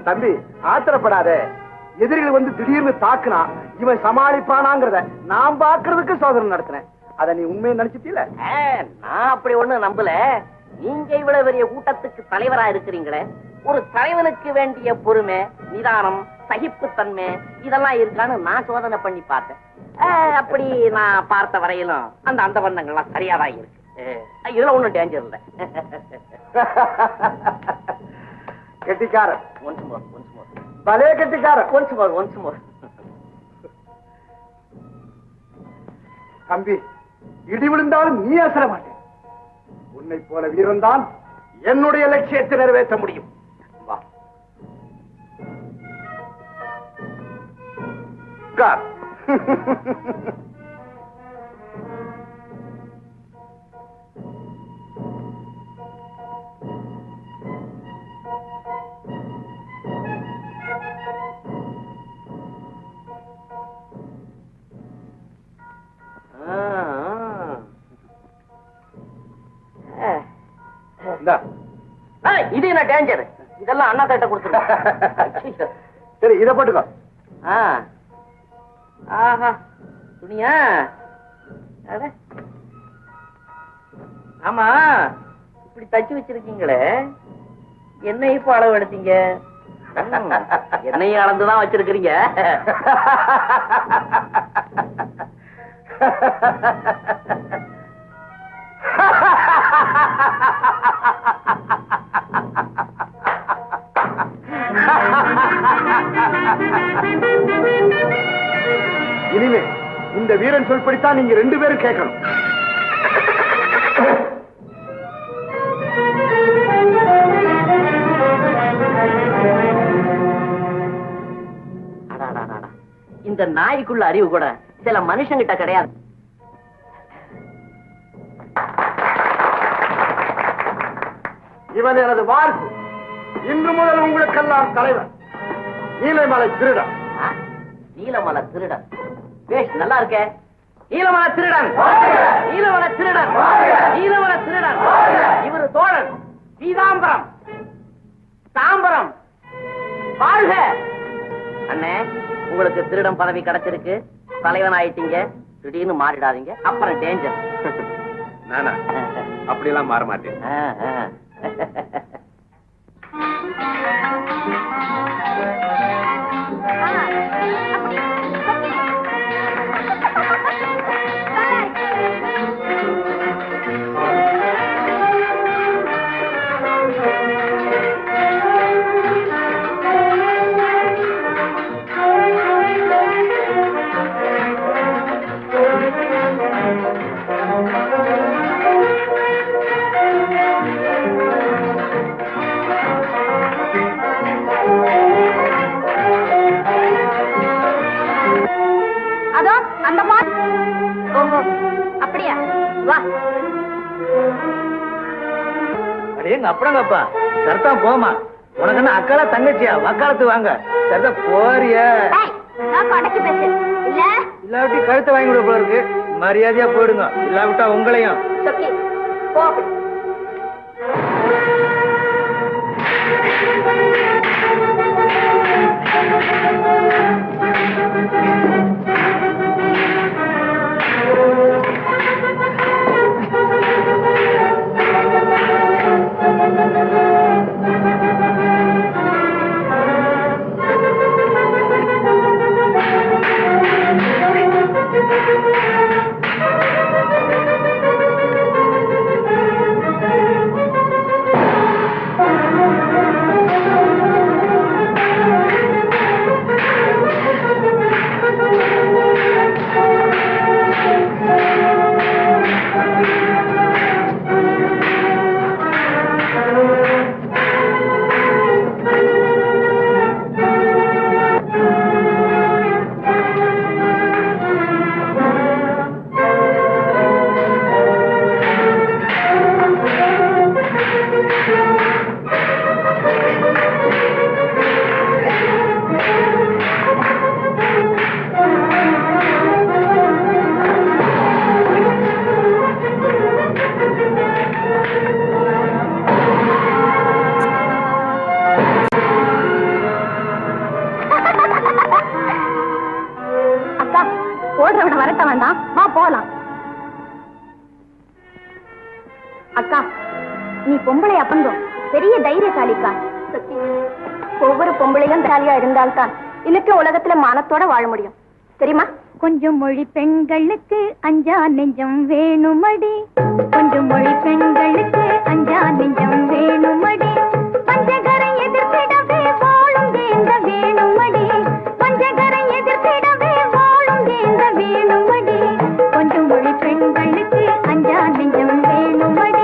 தம்பி ஆத்திரப்படாத எதிரிகள் வந்து திடீர்னு தாக்குனா இவன் சமாளிப்பானாங்கிறத நான் பாக்குறதுக்கு சோதனை நடத்துறேன் அத நீ உண்மையை நினைச்சிட்டீல நான் அப்படி ஒண்ணு நம்பல நீங்க இவ்வளவு பெரிய கூட்டத்துக்கு தலைவரா இருக்கிறீங்களே ஒரு தலைவனுக்கு வேண்டிய பொறுமை நிதானம் சகிப்புத்தன்மை இதெல்லாம் இருக்கான்னு நான் சோதனை பண்ணி பார்த்தேன் அப்படி நான் பார்த்த வரையிலும் அந்த வண்ணங்கள்லாம் சரியாதான் இருக்கு இதுல ஒண்ணும் டேஞ்சர் இல்ல கெட்டிக்காரன் ஒன்ஸ் மோர் பலே கெட்டிக்காரன் ஒன்ஸ் மோர் தம்பி இடி விழுந்தாலும் நீ அசர மாட்டேன் உன்னை போல வீரன் தான் என்னுடைய லட்சியத்தை நிறைவேற்ற முடியும் வா உட்கார். இந்தா. இது என்ன டேஞ்சர் இதெல்லாம் அண்ணா கிட்ட கொடுத்துருக்க சரி இத போட்டுக்கோ ஆஹா துணியா ஆமா இப்படி தச்சு வச்சிருக்கீங்களே என்ன இப்ப அளவு எடுத்தீங்க என்னையும் அளந்துதான் வச்சிருக்கிறீங்க இனிமே இந்த வீரன் சொல்படித்தான் நீங்க 2 பேரும் கேட்கணும் இந்த நாய்க்குள்ள அறிவு கூட சில மனுஷங்கிட்ட கிடையாது இவன் எனது வாரிசு இன்று முதல் உங்களுக்கெல்லாம் தலைவர் நீலமலை திருடன் நீலமலை திருடன் பேஷ் நல்லா இருக்கே நீலமலை திருடன் நீலமலை திருடன் நீலமலை திருடன் இவரு தோழன் பீதாம்பரம் தாம்பரம் வாழ்க அண்ணே உங்களுக்கு திருடன் பதவி கிடைச்சிருக்கு தலைவன் ஆயிட்டீங்க திடீர்னு மாறிடாதீங்க அப்புறம் டேஞ்சர் நானா அப்படி எல்லாம் மாற மாட்டேன் அப்புறங்கப்பா சர்தான் போமா உனக்கு என்ன அக்கால தங்கச்சியா வக்காலத்து வாங்க சர்தா போறிய இல்லாவிட்டி கழுத்தை வாங்கி விட போல இருக்கு மரியாதையா போயிடுங்க இல்லாவிட்டா உங்களையும் மோனிகா. ஒவ்வொரு பொம்பளையும் தாலியா இருந்தால்தான் இன்னைக்கு உலகத்துல மானத்தோட வாழ முடியும், தெரியுமா? கொஞ்சம் மொழி பெண்களுக்கு அஞ்சா நெஞ்சம் வேணுமடி, கொஞ்சம் மொழி பெண்களுக்கு அஞ்சா நெஞ்சம் வேணுமடி, பஞ்சகரை எதிர்த்திடவே வாழும் வேந்த வேணுமடி, பஞ்சகரை எதிர்த்திடவே வாழும் வேந்த வேணுமடி, கொஞ்சம் மொழி பெண்களுக்கு அஞ்சா நெஞ்சம் வேணுமடி.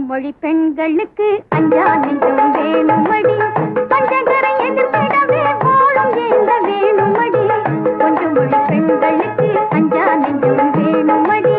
மொழி பெண்களுக்கு அஞ்சா நெஞ்சம் வேணுமடி, பஞ்சகரை எதிர்த்திடவே வாழும் வேந்த வேணுமடி, கொஞ்சம் மொழி பெண்களுக்கு அஞ்சா நெஞ்சம் வேணுமடி.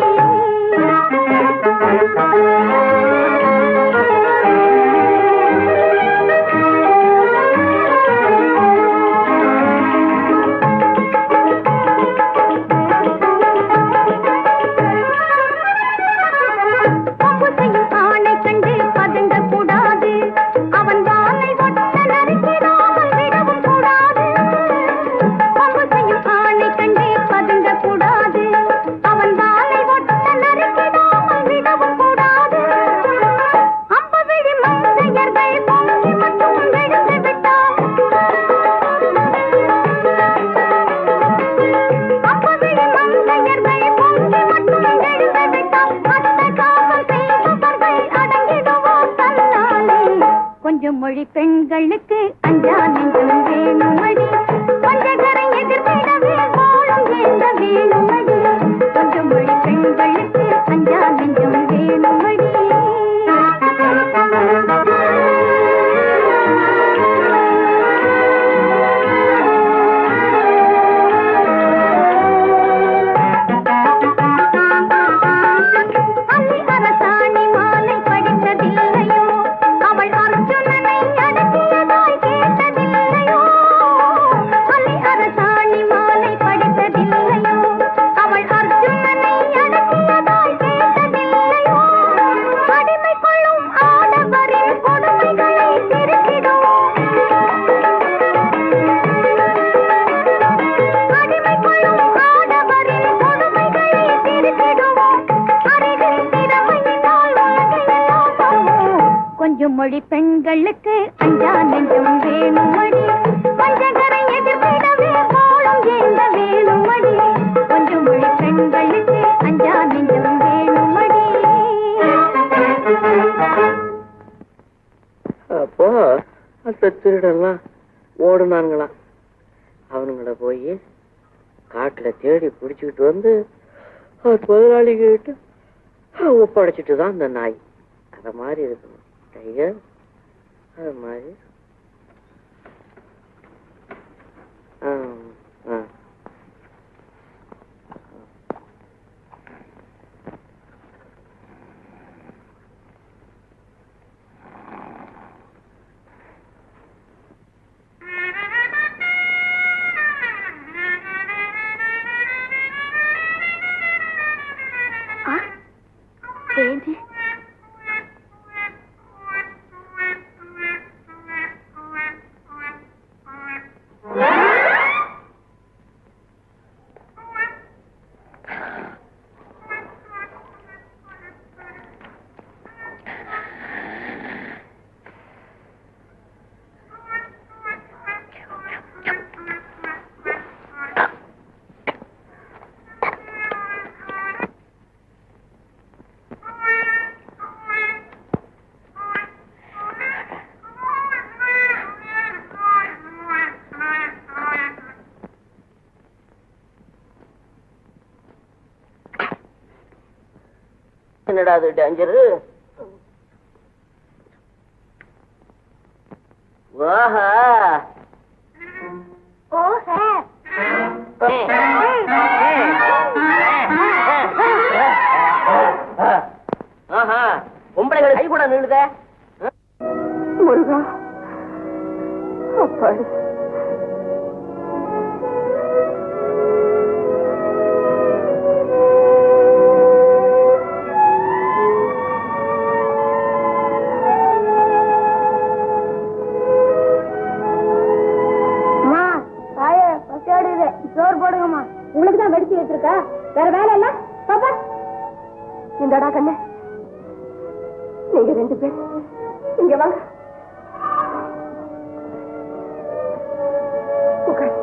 மொழி பெண்களுக்கு அஞ்சா நெஞ்சம் வேணுமடி, பஞ்சகரை எதிர்த்திடவே வாழும் வேந்த வேணுமடி, கொஞ்சம் மொழி பெண்களுக்கு அஞ்சா நெஞ்சம் வேணுமடி. மொழி பெண்களுக்கு அஞ்சா நெஞ்சம் வேணுமடி, பஞ்சகரை எதிர்த்திடவே வாழும் வேந்த வேணுமடி, கொஞ்சம் மொழி பெண்களுக்கு அஞ்சா நெஞ்சம் வேணுமடி. அப்போ அந்த திருடெல்லாம் ஓடுனானுங்களாம். அவனுங்கள போய் காட்டுல தேடி பிடிச்சிக்கிட்டு வந்து முதலாளிகிட்ட ஒப்படைச்சிட்டு தான் அந்த நாய். அத மாதிரி இருக்கணும் டைகர், அது மாதிரி. என்னடா அது டேஞ்சரு? வாஹா பொம்பளைகள் கை கூட நின்றுத. முருகா, அப்பாடு சோறு போடுங்கம்மா. உங்களுக்கு தான் வெடிச்சு வச்சிருக்கா, வேற வேலை இல்ல. பாப்பா இந்தடா கண்ணு, நீங்க 2 பேர் இங்க வாங்க. உட்காரு.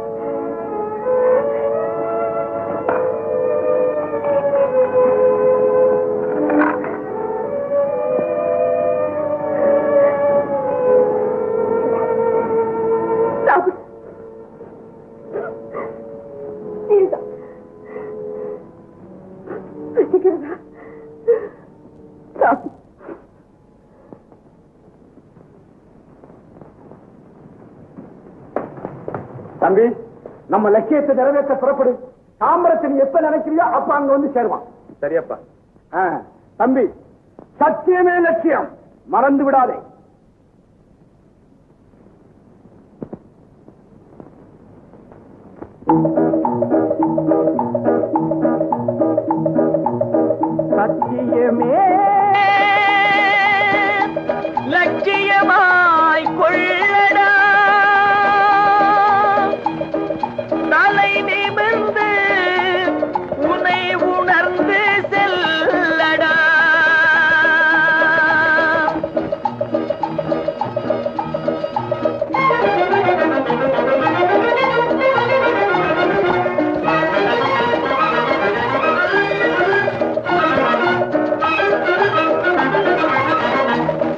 தம்பி, நம்ம லட்சியத்தை நிறைவேற்ற புறப்படு. தாம்பரத்தை நீ எப்ப நினைக்கிறியோ அப்ப அங்க வந்து சேருவான். சரியப்பா. தம்பி, சத்தியமே லட்சியம், மறந்து விடாதே. சத்தியமே லட்சியமாய் கொள்ளடா, தலை நிமிர்ந்து உன்னை உணர்ந்து செல்லடா.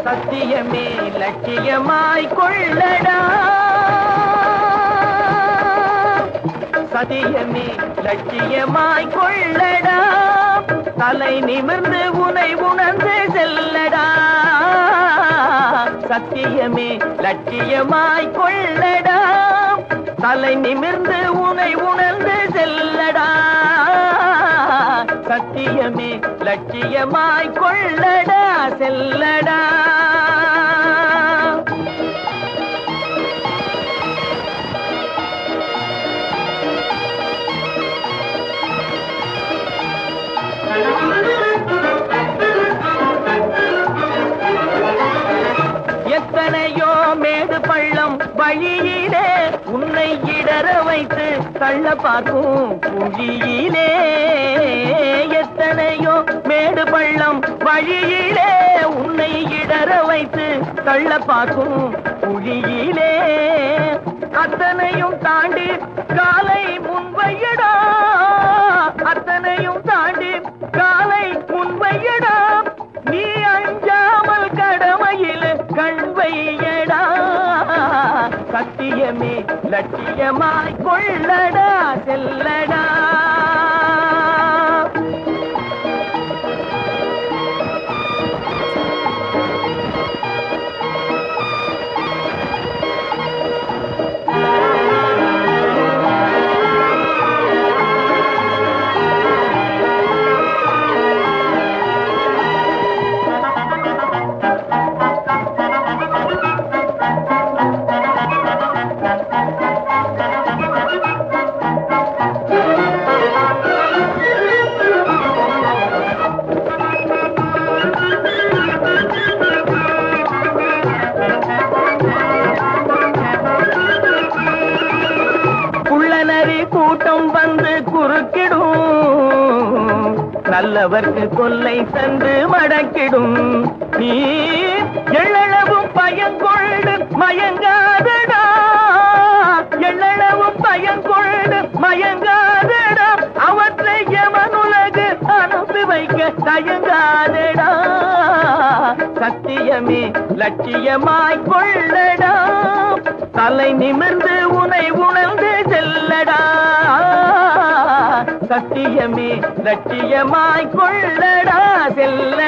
சத்தியமே லட்சியமாய் கொள்ளடா, சத்தியமே லட்சியமாய் கொள்ளடா, தலை நிமிர்ந்து உன்னை உணர்ந்து செல்லடா. சத்தியமே லட்சியமாய் கொள்ளடா, தலை நிமிர்ந்து உன்னை உணர்ந்து செல்லடா. சத்தியமே லட்சியமாய் கொள்ளடா, செல்லடா. எத்தனையோ மேடு பள்ளம் வழியிலே உன்னை இடற வைத்து தள்ள பார்க்கும் குழியிலே, எத்தனையோ மேடு பள்ளம் வழியிலே உன்னை இடற வைத்து தள்ள பார்க்கும் குழியிலே, அத்தனையும் தாண்டி காலை முன்வையடா, அத்தனையும் தாண்டி காலை முன்வையடா, நீ அஞ்சாமல் கடமையில் கண் வையடா. சத்தியமே லட்சியமாய் கொள்ளடா, செல்லடா. கூட்டம் வந்து குறுக்கிடும், நல்லவர்க்கு கொல்லை சென்று மடக்கிடும். நீ எள்ளளவும் பயங்கொண்டு மயங்காதடா, எள்ளளவும் பயங்கொண்டு மயங்காதடா, அவற்றை எமனுலகு அனுப்பி வைக்க தயங்காதடா. சத்தியமே லட்சியமாய் கொள்ளடா, தலை நிமிர்ந்து உன்னை உணர்ந்து செல்லடா. சத்தியமே லட்சியமாய் கொள்ளடா, செல்ல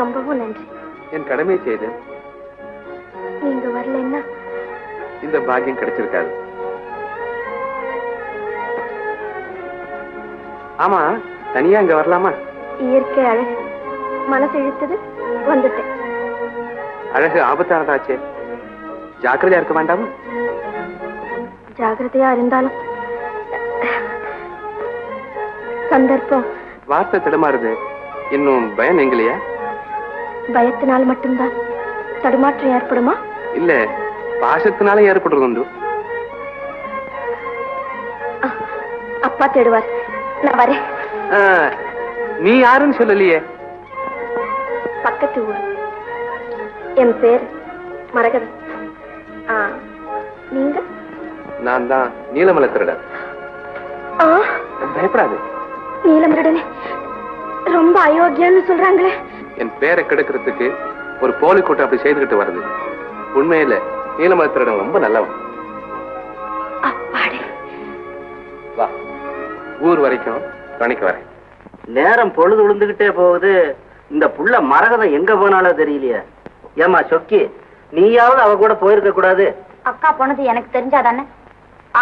ரொம்பவும் நன்றி. என் கடமை செய்தேன். நீங்க வரலன்னா இந்த பாக்கியம் கிடைச்சிருக்காது. ஆமா, தனியா இங்க வரலாமா? இயற்கை அழகு மனசு இழுத்தது, வந்துட்டேன். அழகு ஆபத்தானதாச்சே, ஜாக்கிரதையா இருக்க வேண்டாமா? ஜாகிரதையா இருந்தாலும் சந்தர்ப்பம். வார்த்தை தடுமாறுது. இன்னும் பயம் நீங்களையா? பயத்தினால் மட்டும்தான் தடுமாற்றம் ஏற்படுமா? இல்ல, பாசத்தினால ஏற்படுறது உண்டு. அப்பா தேடுவார், நான் வரேன். நீ யாருன்னு சொல்லலையே? பக்கத்து ஊர். என் பேர் மரகதம். நீங்க? நான் தான் நீலமலை திருடன். பயப்படாது. நீலமருடனே ரொம்ப அயோக்கியன்னு சொல்றாங்களே. என் பேரை கெடுக்கிறதுக்கு ஒரு போலி கூட்டம் அப்படி செய்துகிட்டு வருது. உண்மையில நீலமலை திருடன் ரொம்ப நல்லவன். அப்பாடி. வா, ஊர் வரைக்கும் துணைக்கு வரேன். நேரம் பொழுது உளுந்துகிட்டே போகுது. இந்த புள்ள மரகதம் எங்க போனாலும் தெரியலையே. ஏமா சொக்கி, நீயாவது அவ கூட போயிருக்க கூடாது? அக்கா போனது எனக்கு தெரிஞ்சாதானே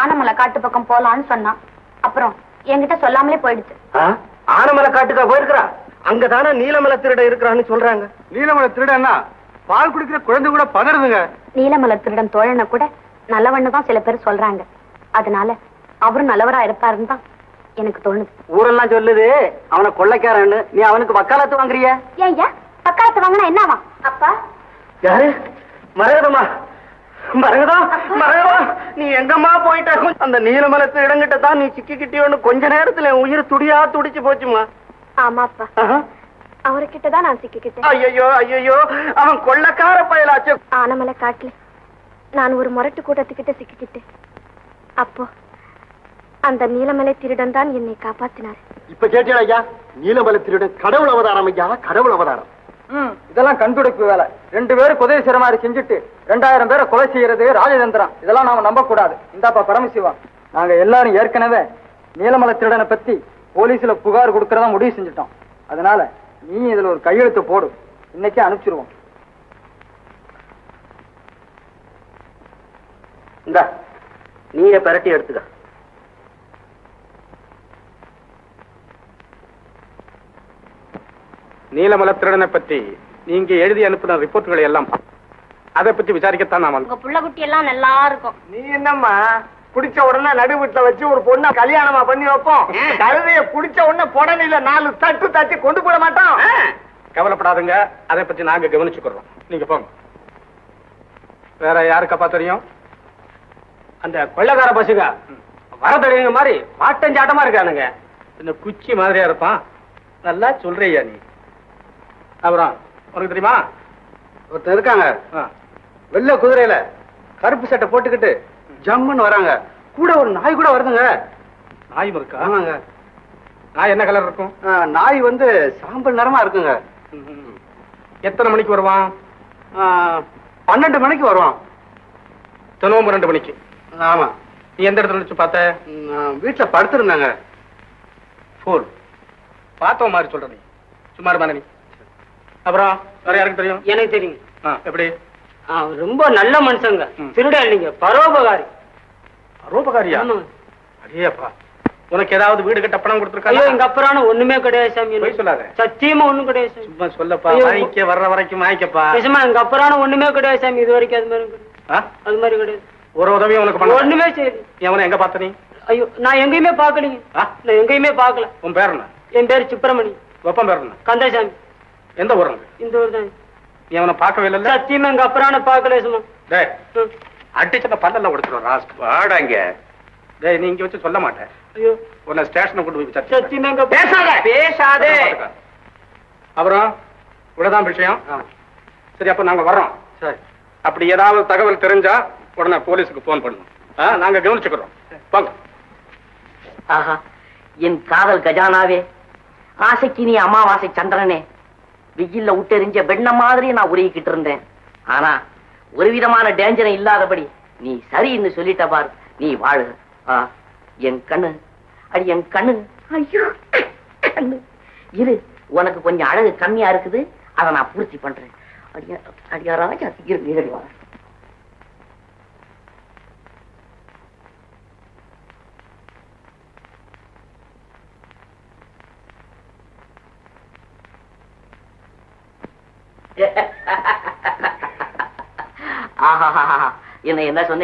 ஆனமலை காட்டு பக்கம் போலான்னு சொன்னான். அப்புறம் என்கிட்ட சொல்லாமலே போயிடுச்சு. ஆனமலை காட்டுக்கா போயிருக்கிறா? அங்கதானே நீலமலை திருட இருக்கிறான்னு சொல்றாங்க. நீலமலை திருடன்னா பால் குடிக்கிற குழந்தை கூட பதறுதுங்க. நீலமலை திருடன் தோழனை கூட நல்லவன்னு தான் சில பேர் சொல்றாங்க. அதனால அவரும் நல்லவரா இருப்பாருன்னு தான் எனக்கு தோணுது. ஊரெல்லாம் சொல்லுது அவனை கொள்ளைக்காரன்னு. நீ அவனுக்கு வக்காலத்து வாங்குறிய? ஏன் பக்காலத்து வாங்கினா என்னவா? அப்பா யாரு? மரகதமா? மரகதம், மரகதம், நீ எங்கம்மா போயிட்ட? அந்த நீலமலத்து இடங்கிட்ட தான் நீ சிக்கிக்கிட்டியோன்னு கொஞ்ச நேரத்துல என் உயிர் துடியா துடிச்சு போச்சுமா. ஆமாப்பா, அவர்கிட்டதான் நான் சிக்கிக்கிட்டேன். ஐயோ ஐயோ, அவன் கொள்ளைக்கார பயலாச்சு. ஆனமலை காட்டுல நான் ஒரு முரட்டு கூட்டத்துக்கிட்ட சிக்கிக்கிட்டேன். அப்போ அந்த நீலமலை திருடன் தான் என்னை காப்பாத்தினார். இப்ப கேட்டீங்களா ஐயா? நீலமலை திருடன் கடவுள் அவதாரம் ஐயா, கடவுள் அவதாரம். இதெல்லாம் கண்டுபிடிப்பு வேலை. 2 பேரும் உதவி செய்யற மாதிரி செஞ்சுட்டு 2000 பேரை கொலை செய்யறது ராஜதந்திரம். இதெல்லாம் நாம நம்ப கூடாது. இந்தாப்பா பரமசிவா, நாங்க எல்லாரும் ஏற்கனவே நீலமலை திருடனை பத்தி போலீஸ்ல புகார் கொடுக்கறதா முடிவு செஞ்சுட்டோம். அதனால நீ இதுல ஒரு கையெழுத்து போடு, இன்னைக்கே அனுப்பிச்சிருவோம். இந்த நீயே பரட்டி எடுத்துக்க. நீலமலை திருடனை பத்தி நீங்க எழுதி அனுப்பின ரிப்போர்ட்டுகளை எல்லாம் அதை பத்தி விசாரிக்கத்தான் நான் உங்க புள்ள குட்டி எல்லாம் நல்லா இருக்கும். நீ என்னம்மா குடிச்ச உடனே நடு வீட்டுல வச்சு ஒரு பொண்ணை கல்யாணமா பண்ணி வைப்போம். கழுதைய குடிச்ச உடனே புடனையில 4 தட்டு தட்டி கொண்டு போட மாட்டோம். கவலைப்படாதுங்க, அதை பத்தி நாங்க கவனிச்சுக்கிறோம். நீங்க போங்க. வேற யாருக்கப்பா தெரியும்? அந்த கொள்ளைக்கார பசுங்க வரதடைங்க மாதிரி மாட்டஞ்சாட்டமா இருக்கானுங்க. இந்த குச்சி மாதிரியா இருப்பான். நல்லா சொல்றியா நீ? அப்புறம் உனக்கு தெரியுமா? ஒருத்தர் இருக்காங்க, வெள்ளை குதிரையில கருப்பு சட்டை போட்டுக்கிட்டு ஜம்முன்னு வராங்க. கூட ஒரு நாய் கூட வருதுங்க. நாய் இருக்கா? ஆமாங்க. நாய் என்ன கலர் இருக்கும்? நாய் வந்து சாம்பல் நிறமா இருக்குங்க. எத்தனை மணிக்கு வருவான்? 12 மணிக்கு வருவான். தினமும் 2 மணிக்கு. ஆமா. நீ எந்த இடத்துல வச்சு பார்த்த? வீட்டுல படுத்திருந்தாங்க. ஃபோன் பார்த்தோம் மாதிரி சொல்ற நீ. சும்மா இருமா நீ. அப்புறம் வேற யாருக்கு தெரியும்? எனக்கு தெரியுங்க. எப்படி? ரொம்ப நல்ல மனுஷங்க. திருடா இல்லைங்க, பரோபகாரி. பரோபகாரியா? அடேப்பா, உனக்கு ஏதாவது வீடு கட்ட பணம் கொடுத்துருக்கா? ஐயோ, எங்க அப்புறம் ஒண்ணுமே கிடையாது சாமி. போய் சொல்லாத. சத்தியமா ஒண்ணும் கிடையாது சாமி. சும்மா சொல்லப்பா. வாங்கிக்க, வர்ற வரைக்கும் வாங்கிக்கப்பா. நிஜமா எங்க அப்புறம் ஒண்ணுமே கிடையாது சாமி. இது வரைக்கும் அது மாதிரி கிடையாது. அது மாதிரி கிடையாது. ஒரு உதவியும் உனக்கு பண்ண ஒண்ணுமே சரி. நீ அவனை எங்க பார்த்த? நீ? ஐயோ, நான் எங்கேயுமே பாக்கலீங்க. நான் எங்கேயுமே பாக்கல. உன் பேர் என்ன? என் பேரு சுப்பிரமணி. வெப்பம் பேர் என்ன? கந்தசாமி. எந்த ஊருங்க? இந்த ஊர் தான். நீ அவனை பார்க்கவே இல்லை? சத்தியமா எங்க அப்புறம் பாக்கல சும்மா. டேய், அடிச்சத பல்லெல்லாம் கொடுத்துருவோம். வாடாங்க. டேய், நீ இங்க வச்சு சொல்ல மாட்டேன். ஐயோ, உன்னை ஸ்டேஷனை கொண்டு போய் விசாரிச்சு. சத்தியமா எங்க பேசாதே. அப்புறம் இவ்வளவுதான் விஷயம். சரி, அப்ப நாங்க வர்றோம். சரி. அப்படி ஏதாவது தகவல் தெரிஞ்சா உடனே போலீஸுக்கு போன் பண்ணணும். நாங்க கவனிச்சுக்கிறோம். வாங்க. ஆஹா, என் காதல் கஜானாவே, ஆசைக்கு நீ அமாவாசை சந்திரனே, வெயில்ல விட்டெறிஞ்ச வெண்ண மாதிரி நான் உருகிக்கிட்டு இருந்தேன். ஆனா ஒரு விதமான டேஞ்சரும் இல்லாதபடி நீ சரின்னு சொல்லிட்ட பாரு. நீ வாழு. என் கண்ணு, அடி என் கண்ணு. ஐயோ கண்ணு, இரு, உனக்கு கொஞ்சம் அழகு கம்மியா இருக்குது, அதை நான் பூர்த்தி பண்றேன். அடியா ராஜா இருடி வா.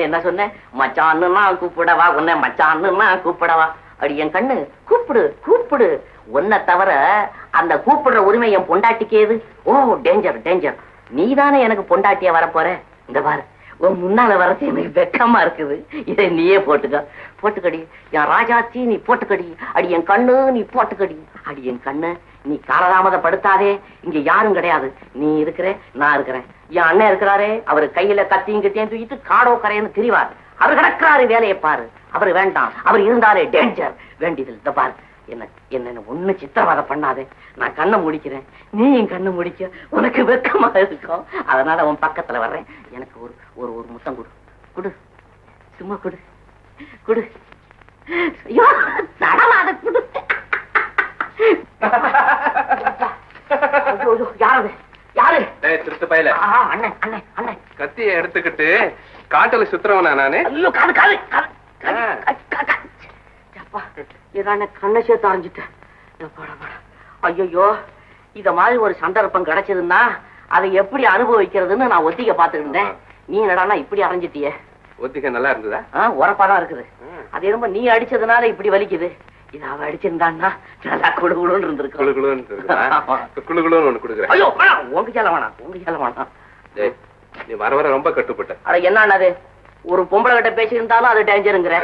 என்ன சொன்ன மச்சான்னு கூப்பிடவா, உன்னை மச்சான்னு கூப்பிடவா. அடி என் கண்ணு கூப்பிடு கூப்பிடு. உன்னை தவிர அந்த கூப்பிடுற உரிமை என் பொண்டாட்டிக்கேது. ஓ டேஞ்சர் டேஞ்சர். நீதானே எனக்கு பொண்டாட்டியா வரப்போற. இந்த பாரு, உன் முன்னால வரது எனக்கு வெக்கமா இருக்குது. இதை நீயே போட்டுக்க. போட்டுக்கடி என் ராஜாச்சி, நீ போட்டுக்கடி. அடி என் கண்ணு நீ போட்டுக்கடி. அடி என் கண்ணு நீ காலதாமதப்படுத்தாதே. இங்க யாரும் கிடையாது. நீ இருக்கிற, நான் இருக்கிறேன். என் அண்ணன் இருக்கிறாரே, அவரு கையில கத்தியும் கத்தியும் தூக்கிட்டு காடோ கரையன்னு திரிவார். அவர் கிடக்கிறாரு, வேலையை பாரு. அவரு வேண்டாம், அவர் இருந்தாரே டேஞ்சர். வேண்டியதில் இந்த பாரு, என்ன ஒண்ணு சித்திரவதை பண்ணாதே. நான் கண்ணை முடிக்கிறேன், நீ என் கண்ணை முடிக்க. உனக்கு வெக்கமா இருக்கும். அதனால உன் பக்கத்துல வர்றேன். எனக்கு ஒரு ஒரு ஒரு முத்தம் கொடு. கொடு, சும்மா கொடு கொடு. ஐயோ நடமாத கொடு. யாரு யாரு? திருட்டு பயல. அண்ணன் அண்ணன் அண்ணன் கத்திய எடுத்துக்கிட்டு காட்டுல சுத்துறவனா நானு? ஐயோ காது காது இதான கண்ணை சேர்த்து அரைஞ்சிட்டேன். ஐயோ இத மாதிரி ஒரு சந்தர்ப்பம் கிடைச்சதுன்னா அதை எப்படி அனுபவிக்கிறதுன்னு நான் ஒத்திகை பாத்துக்கிட்டு இருந்தேன். நீ என்னடானா இப்படி அரைஞ்சிட்டிய? ஒத்திகை நல்லா இருந்ததா? உரப்பாதான் இருக்குது. அது ரொம்ப நீ அடிச்சதுனால இப்படி வலிக்குது. இது அவ அடிச்சிருந்தான்னா நல்லா குழுகுழுன்னு இருந்திருக்கு. குழுகுழுன்னு ஒண்ணு கொடுக்குறேன். ஐயோ உங்க சேல வேணாம், உங்க சேல வேணாம். நீ வர வர ரொம்ப கட்டுப்பட்ட. அட என்னது, ஒரு பொம்பளை கிட்ட பேசியிருந்தாலும் அது டேஞ்சருங்கிற.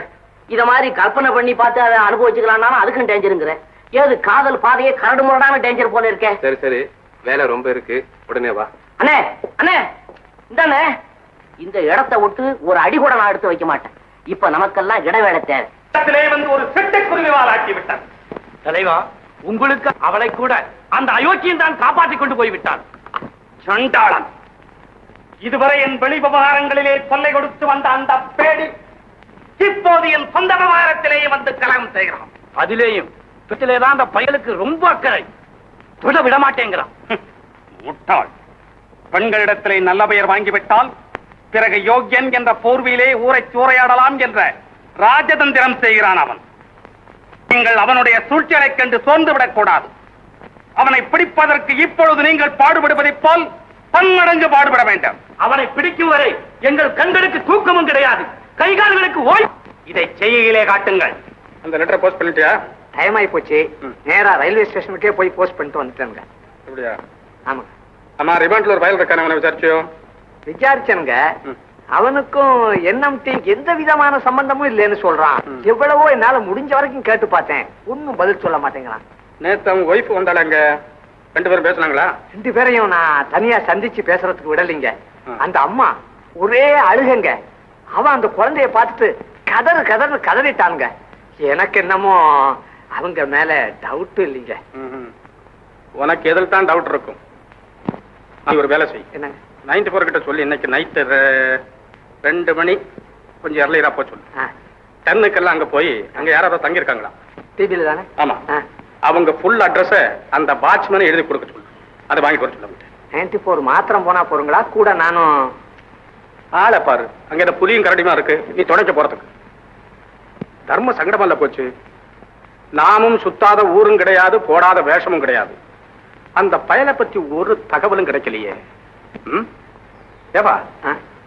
இத மாதிரி கற்பனை பண்ணி பார்த்து அதை அனுபவிச்சுக்கலாம்னாலும் அதுக்கும் டேஞ்சருங்கிற. ஏது காதல் பாதையே கரடு முரடான டேஞ்சர் போல இருக்கே. சரி சரி, வேலை ரொம்ப இருக்கு, உடனே வா. அண்ணே அண்ணே இந்தாண்ணே, இந்த இடத்தை விட்டு ஒரு அடி கூட நான் எடுத்து வைக்க மாட்டேன். இப்ப நமக்கெல்லாம் இடைவேளை தேவை. வந்து ஒரு சிட்டுக்குருவி ஆக்கி விட்டார். தலைவா, உங்களுக்கு அவளை கூட அந்த அயோக்கியன் தான் காப்பாற்றிக் கொண்டு போய்விட்டான். சண்டாளன், இதுவரை என் வெளி விவகாரங்களிலே தொல்லை கொடுத்து வந்த அந்த பேடி இப்போது என் சொந்த விவகாரத்திலேயே வந்து கலகம் செய்கிறான். அதிலேயும் தான் அந்த பயலுக்கு ரொம்ப அக்கறை. விட விடமாட்டேங்கிறான். முட்டாள். பெண்களிடத்திலே நல்ல பெயர் வாங்கிவிட்டால் பிறகு யோக்கியன் என்ற போர்வையிலே ஊரை சூறையாடலாம் என்ற ராஜதந்திரம் செய்கிறான் அவன். நீங்கள் அவனுடைய சூழ்ச்சியைக் கண்டு சோர்ந்து விடக்கூடாது. அவனை பிடிப்பதற்கு இப்பொழுது நீங்கள் பாடுபடுவதைப் போல் பன்மடங்கு பாடுபட வேண்டும். அவனை பிடிக்கும் வரை எங்கள் கண்களுக்கு தூக்கமும் கிடையாது, கைகால்களுக்கு ஓய். இதை செய்கையிலே காட்டுங்கள். அந்த லெட்டரை போஸ்ட் பண்ணிட்டியா? டைம் ஆகி போச்சு. நேரா ரயில்வே ஸ்டேஷனுக்கே போய் போஸ்ட் பண்ணிட்டு வந்துட்டேங்க. அப்படியா? ஆமா. ஆமா, ரிமாண்ட்ல ஒரு ஃபைல் இருக்கானே, அவனை விசாரிச்சியோ? விசாரிச்சனுங்க. அவனுக்கும் என்எம்டி எந்த விதமான சம்பந்தமும் இல்லைன்னு சொல்றான். எவ்வளவோ என்னால முடிஞ்ச வரைக்கும் கேட்டு பார்த்தேன், ஒன்னும் பதில் சொல்ல மாட்டேங்கிறான். நேத்து அவங்க ஒய்ஃப் வந்தாளங்க, 2 பேரும் பேசினாங்களா? 2 பேரையும் நான் தனியா சந்திச்சு பேசுறதுக்கு விடலைங்க. அந்த அம்மா ஒரே அழுகங்க. அவன் அந்த குழந்தைய பார்த்துட்டு கதறு கதறு கதறிட்டானுங்க. எனக்கு என்னமோ அவங்க மேல டவுட் இல்லைங்க. உனக்கு எதில் தான் டவுட் இருக்கும். நீ ஒரு வேலை செய். என்னங்க? 94 கிட்ட சொல்லி இன்னைக்கு நைட்டு 2 மணி கொஞ்சம் எர்லியரா போய் சொல்லு. 10க்கெல்லாம் அங்க போய் அங்க யாராவது தங்கி இருக்காங்களா? டிவில தானே? ஆமா. அவங்க ஃபுல் அட்ரஸ அந்த வாட்ச்மேன் எழுதி கொடுக்க சொல்லு. அதை வாங்கிட்டு வர சொல்ல. 94 மாத்திரம் போனா போறீங்களா? கூட நானும் ஆளை பாரு. அங்க இந்த புலியும் கரடியுமா இருக்கு, நீ துணைக்க போறதுக்கு. தர்ம சங்கடமல்ல போச்சு. நாமும் சுத்தாத ஊரும் கிடையாது, போடாத வேஷமும் கிடையாது. அந்த பயலை பத்தி ஒரு தகவலும் கிடைக்கலையே. ஏவா,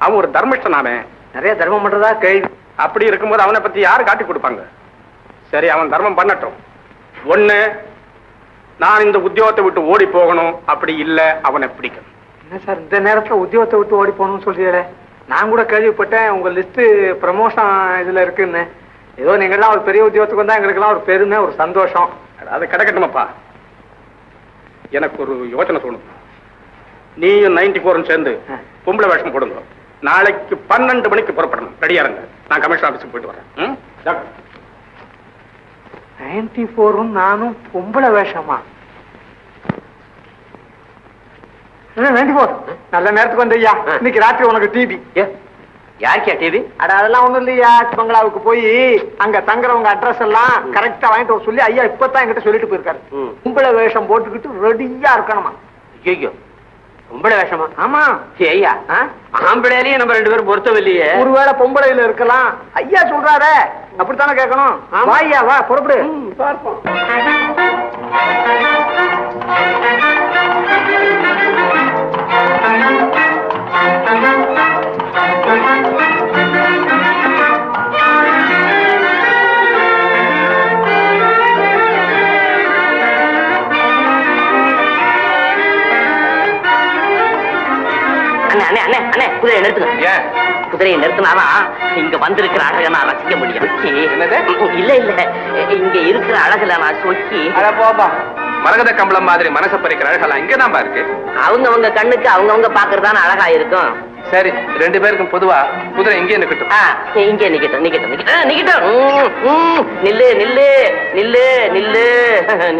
அவன் ஒரு தர்மிஷ்டனாமே, நிறைய தர்மம் பண்றதா கேள்வி. அப்படி இருக்கும்போது அவனை பத்தி யாரு காட்டி கொடுப்பாங்க? சரி, அவன் தர்மம் பண்ணட்டும். ஒண்ணு, நான் இந்த உத்தியோகத்தை விட்டு ஓடி போகணும். அப்படி இல்ல அவனை பிடிக்கணும். என்ன சார் இந்த நேரத்துல உத்தியோகத்தை விட்டு ஓடி போகணும்னு சொல்றீங்களே? நான் கூட கேள்விப்பட்டேன் உங்க லிஸ்ட் ப்ரமோஷன் இதுல இருக்குன்னு. ஏதோ நீங்கெல்லாம் ஒரு பெரிய உத்தியோகத்துக்கு வந்தா எங்களுக்கெல்லாம் ஒரு பெருமை, ஒரு சந்தோஷம். அது கிடக்கட்டுமாப்பா. எனக்கு ஒரு யோசனை தோணும். நீயும் 94 சேர்ந்து பொம்பளை வேஷம் போடுங்க. நாளைக்கு 12 மணிக்கு புறப்படணும். ரெடியா இருங்க. நான் கமிஷன் ஆபீஸுக்கு போயிட்டு வரேன். 94 நானும் பொம்பளை வேஷமா? 94 நல்ல நேரத்துக்கு வந்து ஐயா. இன்னைக்கு ராத்திரி உனக்கு டிவி. யாருக்கியா டிவி? அட அதெல்லாம் ஒண்ணும் இல்லையா, பங்களாவுக்கு போய் அங்க தங்குறவங்க அட்ரஸ் எல்லாம் கரெக்டா வாங்கிட்டு வர சொல்லி ஐயா இப்பதான் என்கிட்ட சொல்லிட்டு போயிருக்காரு. பொம்பளை வேஷம் போட்டுக்கிட்டு ரெடியா இருக்கணுமா. ஐயோ, பொம்பளை வேஷமா? ஆமா. ஐயா, ஆம்பளையிலேயே நம்ம 2 பேரும் பொருத்தம் இல்லையே. ஒருவேளை பொம்பளையில இருக்கலாம். ஐயா சொல்றாரே, அப்படித்தானே கேட்கணும். வா ஐயா, வா, புறப்படு. பார்ப்போம். குதிரையை நிறுத்துங்க. குதிரையை நிறுத்தினாதான் இங்க வந்திருக்கிற அழகை நான் ரசிக்க முடியும். இல்ல இல்ல, இங்க இருக்கிற அழகுல நான் சொக்கி. போப்பா, மரகத கம்பளம் மாதிரி மனசை பறிக்கிற அழகெல்லாம் இங்கதான் இருக்கு. அவங்கவங்க கண்ணுக்கு அவங்கவங்க பாக்குறதான அழகா இருக்கும். சரி, 2 பேருக்கும் பொதுவா குதிரை இங்கே நிக்கட்டும். இங்கே நிக்கட்டும் நிக்கட்டும் நிக்கட்டும் நிக்கட்டும். நில்லு நில்லு நில்லு நில்லு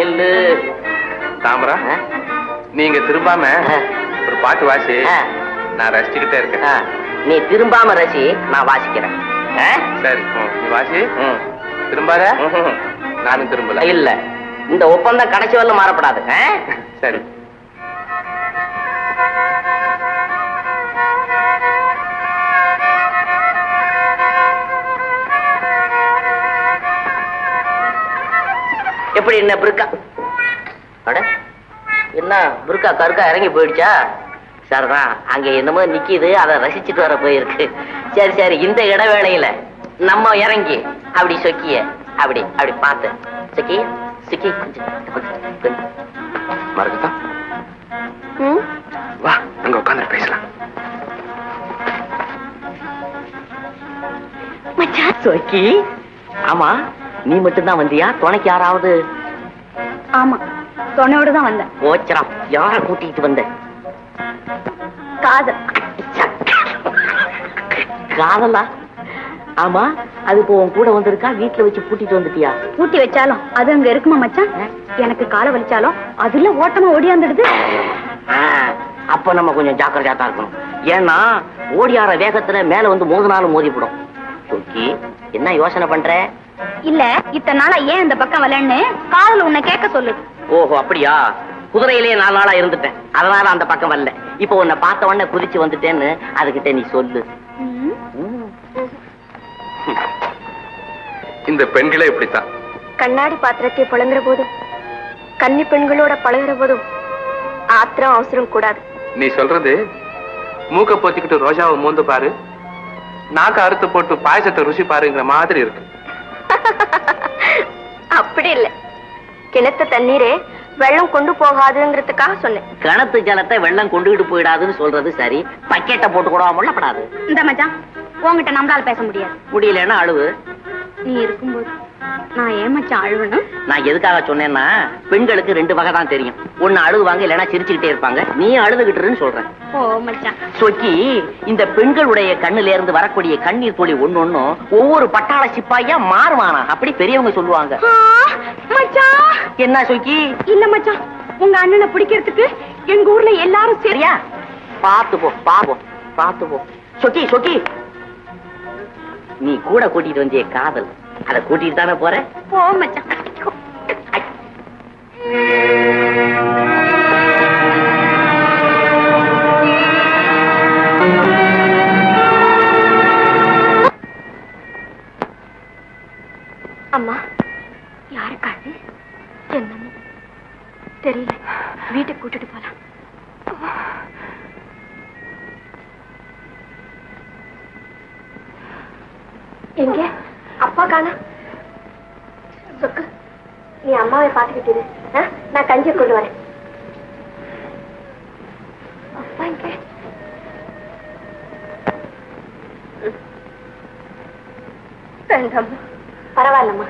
நில்லு. தாமரா, நீங்க திரும்பாம ஒரு பாட்டு வாசி, நான் ரசிச்சுக்கிட்டே இருக்கேன். நீ திரும்பாம ரசி, நான் வாசிக்கிறேன். சரி, நீ வாசி. திரும்பாத. நானும் திரும்பல. இல்ல, இந்த ஒப்பந்தம் கடைசி வரல மாறப்படாது. சரி. எப்படி என்ன புருக்கா? அட, என்ன புருக்கா கருக்கா இறங்கி போயிடுச்சா? சரிதான், அங்க என்னமோ நிக்கிது, அதை ரசிச்சுட்டு வர போயிருக்கு. சரி சரி, இந்த இடைவேளையில நம்ம இறங்கி அப்படி சொக்கிய அப்படி அப்படி பார்த்து சொக்கி சொக்கி கொஞ்சம் மரகதா, வா, அங்க உட்காந்து பேசலாம். சொக்கி, ஆமா, நீ மட்டும்தான் வந்தியா? துணைக்கு யாராவது? ஆமா, துணையோட தான் வந்தேன். ஓச்சரம், யார கூட்டிட்டு வந்த? காதல். காதலா? ஆமா, அது இப்போ உன் கூட வந்திருக்கா, வீட்டுல வச்சு பூட்டிட்டு வந்துட்டியா? பூட்டி வச்சாலும் அது அங்க இருக்குமா மச்சான்? எனக்கு காலை வலிச்சாலும் அதுல ஓட்டமா ஓடியாந்துடுது. அப்ப நம்ம கொஞ்சம் ஜாக்கிரதையா தான் இருக்கணும். ஏன்னா ஓடியார வேகத்துல மேல வந்து மோதினாலும் மோதிப்படும். சொக்கி, என்ன யோசனை பண்ற? இல்ல, இத்தனை நாளா ஏன் இந்த பக்கம் வரலன்னு காதல் உன்னை கேட்க சொல்லுது. ஓஹோ, அப்படியா? குதிரையிலேயே 4 நாளா இருந்துட்டேன், அதனால அந்த பக்கம் வரல. இப்ப உன்னை பார்த்த உடனே குதிச்சு வந்துட்டேன்னு அதுகிட்ட நீ சொல்லு. இந்த பெண்களே இப்படித்தான். கண்ணாடி பாத்திரத்தை புலங்குற போதும், கன்னி பெண்களோட பழகுற போதும் ஆத்திரம் அவசரம் கூடாது. நீ சொல்றது மூக்க போத்திக்கிட்டு ரோஜாவை மோந்து பாரு, நாக்க அறுத்து போட்டு பாயசத்தை ருசி பாருங்கிற மாதிரி இருக்கு. அப்படி இல்ல, கிணத்து தண்ணீரே வெள்ளம் கொண்டு போகாதுங்கிறதுக்காக சொன்னேன். கிணத்து ஜலத்தை வெள்ளம் கொண்டுகிட்டு போயிடாதுன்னு சொல்றது சரி, பக்கெட்டை போட்டு கூட முள்ளப்படாது. இந்த மச்சான், உங்ககிட்ட நம்மளால பேச முடியாது. முடியலன்னா அழுவு. நீ இருக்கும்போது நான் ஏன் மச்சான் அழுவணும்? நான் எதுக்காக சொன்னேன்னா, பெண்களுக்கு 2 வகை தான் தெரியும். ஒண்ணு அழுவாங்க, இல்லைன்னா சிரிச்சுக்கிட்டே இருப்பாங்க. நீ அழுதுகிட்டுன்னு சொல்றேன். ஓ மச்சான். சொக்கி, இந்த பெண்களுடைய கண்ணுல இருந்து வரக்கூடிய கண்ணீர் துளி ஒண்ணு ஒவ்வொரு பட்டாள சிப்பாயா மாறுவானா, அப்படி பெரியவங்க சொல்லுவாங்க. மச்சான், என்ன சொக்கி? இல்ல மச்சான், உங்க அண்ணனை பிடிக்கிறதுக்கு எங்க ஊர்ல எல்லாரும் சரியா? பாத்து போ, பாப்போம், பாத்து போ. சொக்கி சொக்கி, நீ கூட கூட்டிட்டு வந்திய காதல், அதை கூட்டிட்டு தானே போற? போ மச்சான். அம்மா, யாருக்காது என்னமோ தெரியல, வீட்டுக்கு கூட்டிட்டு போலாம். எங்க அப்பா காணா? சொக்கு, நீ அம்மாவை பாத்துக்கிட்டு, நான் கஞ்சியை கொண்டு வரேன். அப்பா எங்க? வேண்டாம்மா, பரவாயில்லம்மா.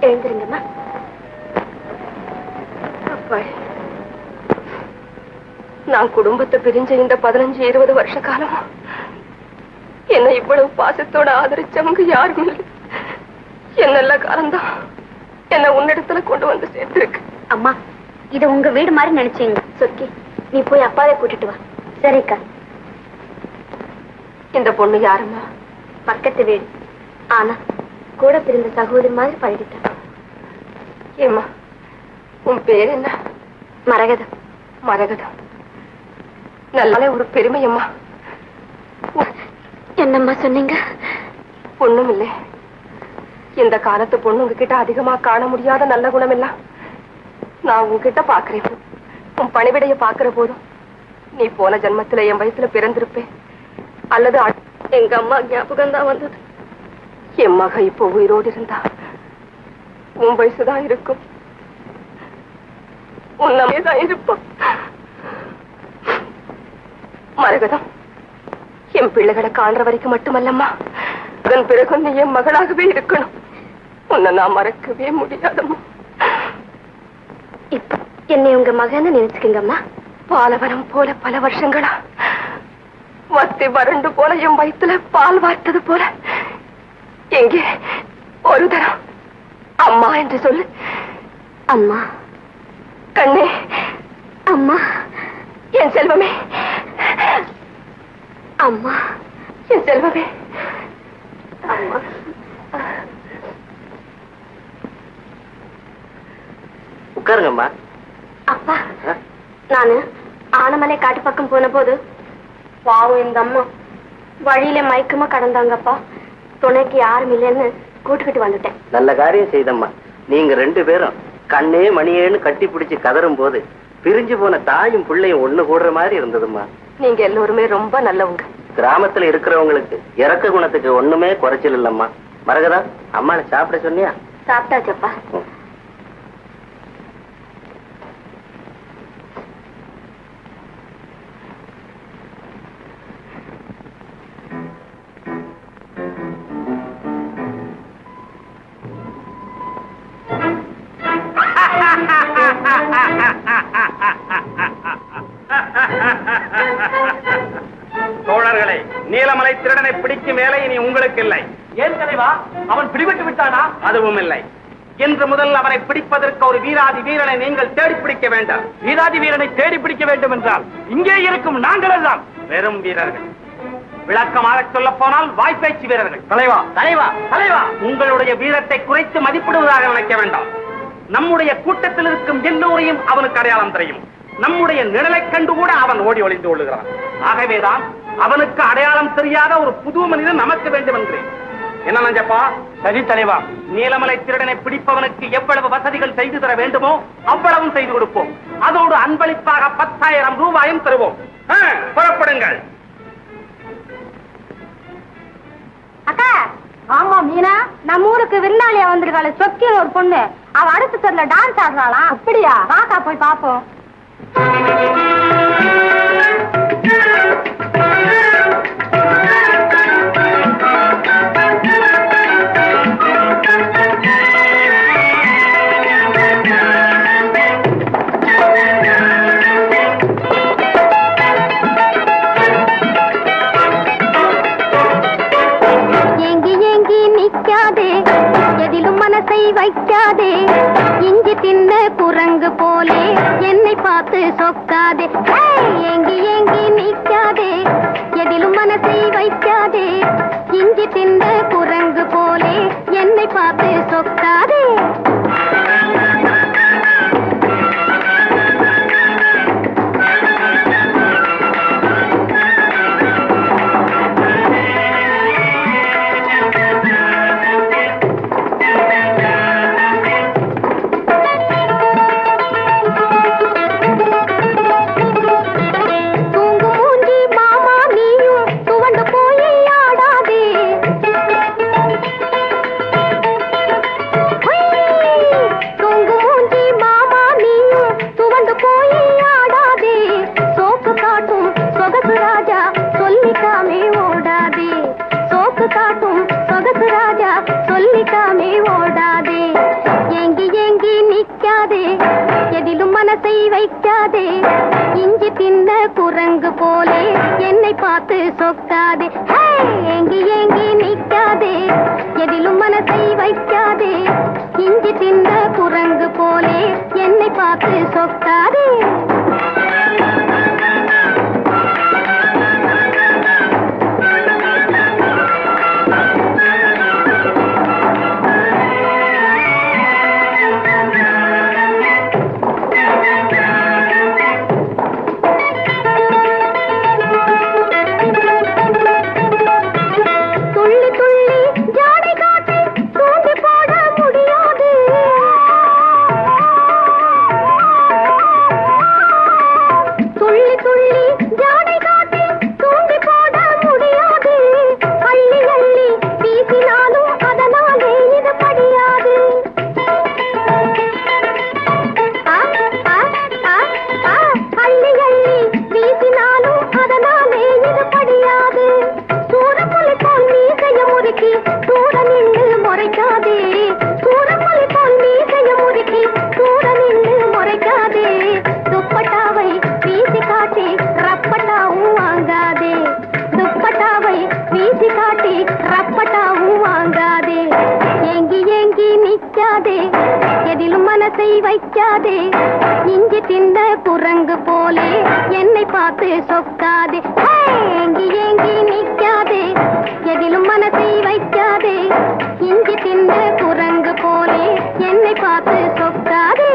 எழுந்திருங்கம்மா. நான் குடும்பத்தை பிரிஞ்ச இந்த 15-20 வருஷ காலம் என்ன இவ்வளவு பாசத்தோட ஆதரிச்சவங்க யாரும் இல்லை. என்ன நல்ல காலம்தான் என்ன உன்னிடத்துல கொண்டு வந்து சேர்த்திருக்கு. அம்மா, இது உங்க வீடு மாதிரி நினைச்சீங்க. சொக்கி, நீ போய் அப்பாவை கூட்டிட்டு வா. சரிக்கா. இந்த பொண்ணு யாருமா? பக்கத்து வீடு. ஆனா கூட பிறந்த சகோதரி மாதிரி பழகிட்டான். ஏம்மா, உன் பேர் என்ன? மரகதம். மரகதம். நல்ல ஒரு பெருமையம்மா. என்னம்மா சொன்னீங்க? ஒண்ணும் இல்லை. இந்த காலத்து பொண்ணுங்க கிட்ட அதிகமா காண முடியாத நல்ல குணம் எல்லாம் நான் உன்கிட்ட பாக்குறேன். உன் பணிவிடைய பாக்குற போதும் நீ போன ஜென்மத்துல என் வயசுல பிறந்திருப்பேன், அல்லது எங்க அம்மா ஞாபகம் தான் வந்தது. என் மக இப்போ உயிரோடு இருந்தா உன் வயசுதான் இருக்கும், உன்னமேதான் இருப்பான். மரகதம், என் பிள்ளைகளை காண்ற வரைக்கும் மட்டுமல்லம்மா, அதன் பிறகு நீ என் மகளாகவே இருக்கணும். உன்னை நான் மறக்கவே முடியாதம்மா. இப்ப என்னை உங்க மகன்னு நினைச்சுக்கங்கம்மா. பாலவரம் போல பல வருஷங்களா வத்தி வறண்டு போல என் வயிற்றுல பால் வார்த்தது போல எங்கே ஒரு தரம் அம்மா என்று சொல்லு. அம்மா. கண்ணே. அம்மா. என் செல்வமே. அம்மா. என் செல்வமே. அம்மா. உட்காருங்கம்மா. அப்பா, நானு ஆனமலை காட்டு பக்கம் போன போது பாவம் இந்த அம்மா வழியில மயக்கமா கடந்தாங்கப்பா. துணைக்கு யாரும் இல்லைன்னு கூட்டுக்கிட்டு வந்துட்டேன். நல்ல காரியம் செய்தம்மா. நீங்க 2 பேரும் கண்ணே மணியேன்னு கட்டி பிடிச்சு கதறும் போது பிரிஞ்சு போன தாயும் பிள்ளையும் ஒண்ணு கூடுற மாதிரி இருந்ததும்மா. நீங்க எல்லோருமே ரொம்ப நல்லவங்க. கிராமத்துல இருக்கிறவங்களுக்கு இறக்க குணத்துக்கு ஒண்ணுமே குறைச்சல் இல்லம்மா. மரகதா, அம்மாவை சாப்பிட சொன்னியா? சாப்பிட்டாச்சப்பா. தோழர்களே, நீலமலை திருடனை பிடிக்கும் வேலை இனி உங்களுக்கு இல்லை. ஏன் தலைவா, அவன் பிடிபட்டு விட்டானா? அதுவும் இல்லை. இன்று முதல் அவனை பிடிப்பதற்கு ஒரு வீராதி வீரனை நீங்கள் தேடி பிடிக்க வேண்டாம். வீராதி வீரனை தேடி பிடிக்க வேண்டும் என்றால் இங்கே இருக்கும் நாங்கள் எல்லாம் வெறும் வீரர்கள். விளக்கமாக சொல்ல போனால் வாய்ப்பேச்சு வீரர்கள். தலைவா, தலைவா, தலைவா, உங்களுடைய வீரத்தை குறைத்து மதிப்பிடுவதாக நினைக்க வேண்டாம். நம்முடைய கூட்டத்தில் இருக்கும் எல்லோரையும் அவனுக்கு அடையாளம் தெரியும். நம்முடைய நிழலை கண்டு கூட அவன் ஓடி ஒளிந்து கொள்ளுகிறான். ஆகவேதான் அவனுக்கு அடையாளம் தெரியாத ஒரு புது மனிதன் நமக்கு வேண்டும் என்கிறேன். என்ன நஞ்சப்பா? சரி தலைவா. நீலமலை திருடனை பிடிப்பவனுக்கு எவ்வளவு வசதிகள் செய்து தர வேண்டுமோ அவ்வளவும் செய்து கொடுப்போம். அதோடு அன்பளிப்பாக 10,000 ரூபாயும் தருவோம். புறப்படுங்கள். அக்கா. ஆமா மீனா, நம்ம ஊருக்கு விருந்தாளியா வந்திருக்காள் சொக்கின்னு ஒரு பொண்ணு. அவ அடுத்த தெருல டான்ஸ் ஆடுறாளா? அப்படியா? வாக்கா போய் பாப்போம். வைக்காதே, இஞ்சி தின்ன குரங்கு போலே என்னை பார்த்து சொக்காதே. ஏங்கி ஏங்கி நிக்காதே, எதிலும் மனசை வைக்காதே, இஞ்சி தின்ன குரங்கு போலே என்னை பார்த்து சொக்காதே. இஞ்சி தின்ன குரங்கு போலே என்னை பார்த்து சொக்காதே. ஏங்கி ஏங்கி நிக்காதே, எதிலும் மனசை வைக்காதே, இஞ்சி தின்ன குரங்கு போலே என்னை பார்த்து சொக்காதே. சொக்காதே, இஞ்சி திந்த குரங்கு போலே என்னை பார்த்து சொக்காதே. ஏங்கி ஏங்கி நிக்காதே, எதிலும் மனசை வைக்காதே, இஞ்சி திந்த குரங்கு போலே என்னை பார்த்து சொக்காதே.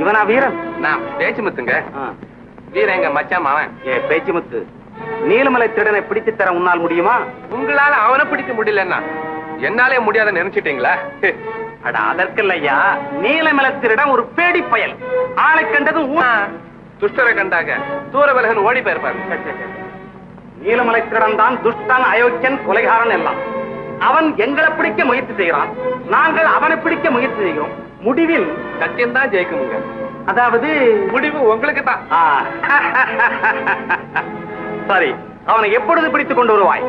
இவனா வீரன்? நான் பேச்சுமுத்துங்க. வீரன் எங்க மச்சான் மாவன். பேச்சுமுத்து, நீலமலை திருடனை பிடித்து தர உன்னால் முடியுமா? உங்களால அவனை பிடிக்க முடியலன்னா என்னாலே முடியாத நினைச்சிட்டீங்களா? அட அதற்கில்லையா, நீலமலை திருடன் ஒரு பேடி பயல். ஆளை கண்டதும் துஷ்டரை கண்டாங்க தூர விலகன் ஓடி போயிருப்பாரு. நீலமலை திருடன் தான் துஷ்டன், அயோக்கியன், கொலைகாரன் எல்லாம். அவன் எங்களை பிடிக்க முயற்சி செய்கிறான், நாங்கள் அவனை பிடிக்க முயற்சி செய்கிறோம். முடிவில் சத்தியம் தான் ஜெயிக்குமுங்க. அதாவது முடிவு உங்களுக்கு தான். சரி, அவனை எப்பொழுது பிடித்துக் கொண்டு வருவாய்?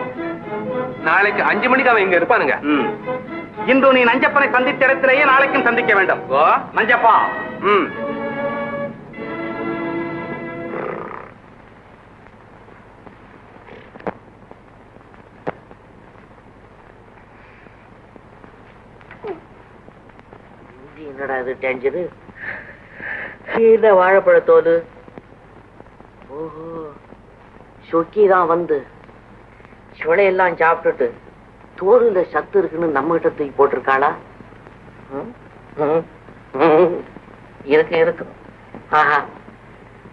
நாளைக்கு 5 மணிக்கு அவன் இங்க இருப்பானுங்க. இன்று நீ நஞ்சப்பனை சந்தித்த இடத்திலேயே நாளைக்கும் சந்திக்க வேண்டும். நஞ்சப்பா. என்னடா இது டேஞ்சரு? வாழைப்பழத்தோல். ஓஹோ, சொக்கிதான் வந்து சுளையெல்லாம் சாப்பிட்டுட்டு தோலுல சத்து இருக்குன்னு நம்ம கிட்ட தூக்கி போட்டிருக்காளா? இருக்கு. ஆஹா,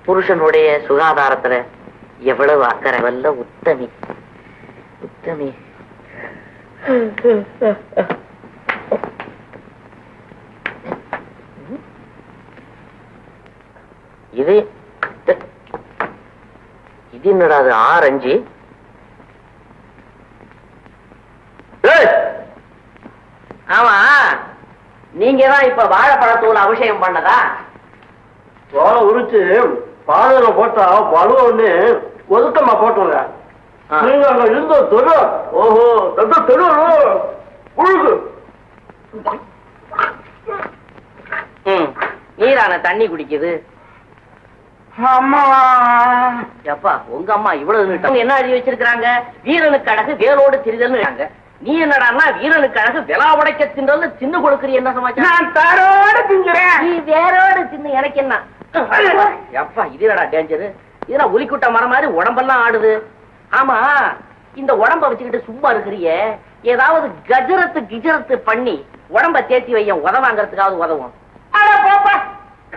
புருஷனுடைய சுகாதாரத்துல எவ்வளவு அக்கறை வல்ல உத்தமி. இது என்னடா அது? ஆரஞ்சு. ஆமா, நீங்க தான் இப்ப வாழைப்பழத்தூள் அபிஷேகம் பண்ணதா? தோலை உரிச்சு பாலையில போட்டா பழுவ ஒண்ணு ஒதுக்கமா போட்டுங்க. நீங்க அங்க இருந்த தொழு. ஓஹோ, தொழு புழுகு. நீரான தண்ணி குடிக்குது. அம்மா, எப்பா உங்க அம்மா இவ்வளவு என்ன எழுதி வச்சிருக்காங்க? வீரனுக்கு அழகு வேரோடு திரிதல்னு. நீ என்னடான்னா வீரனுக்கு அழகு வெலா உடைக்க தின்றல் தின்னு கொடுக்குறீ. என்ன சமாச்சாரம்? நான் தரோட திங்குறேன். நீ வேரோடு தின்னு எனக்கு என்ன? எப்பா இதுடா டேஞ்சரு. இதெல்லாம் உலிக்குட்ட மரம் மாதிரி உடம்பெல்லாம் ஆடுது. ஆமா, இந்த உடம்ப வச்சுக்கிட்டு சும்மா இருக்கிறிய, ஏதாவது கிஜரத்து பண்ணி உடம்ப தேத்தி வைய, உதவாங்கிறதுக்காவது உதவும்.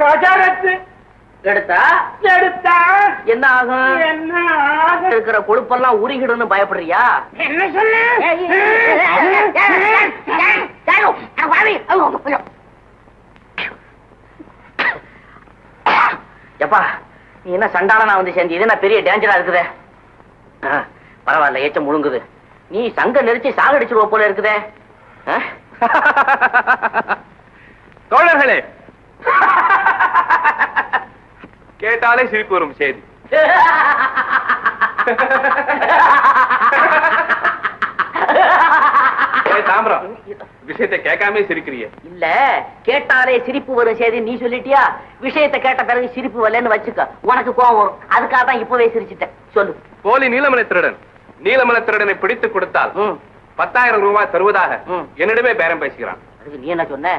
கஜரத்து எடுத்தா என்ன ஆகும்? இருக்கிற கொழுப்பெல்லாம் உருகிடுன்னு பயப்படுறியா? என்ன சொல்லு? எப்பா நீ என்ன சண்டாளனா வந்து சேர்ந்து? இது என்ன பெரிய டேஞ்சரா இருக்குதே. பரவாயில்ல, ஏச்சம் முழுங்குது. நீ சங்க நெரிச்சு சாகடிச்சிருவ போல இருக்குதே. தோழர்களே, கேட்டாலே சிரிப்பு வரும் செய்தி. தாம்பரம், விஷயத்தை கேட்காம சிரிக்கிறிய? இல்ல, கேட்டாலே சிரிப்பு வரும் செய்தி நீ சொல்லிட்டியா? விஷயத்தை கேட்ட பிறகு சிரிப்பு வரலன்னு வச்சுக்க, உனக்கு கோவம் வரும். அதுக்காக தான் இப்பவே சிரிச்சுட்டேன். சொல்லு. போலி நீலமலை திருடனை பிடித்து கொடுத்தால் 10,000 ரூபாய் தருவதாக என்னிடமே பேரம் பேசுகிறான். அதுக்கு நீ என்ன சொன்ன?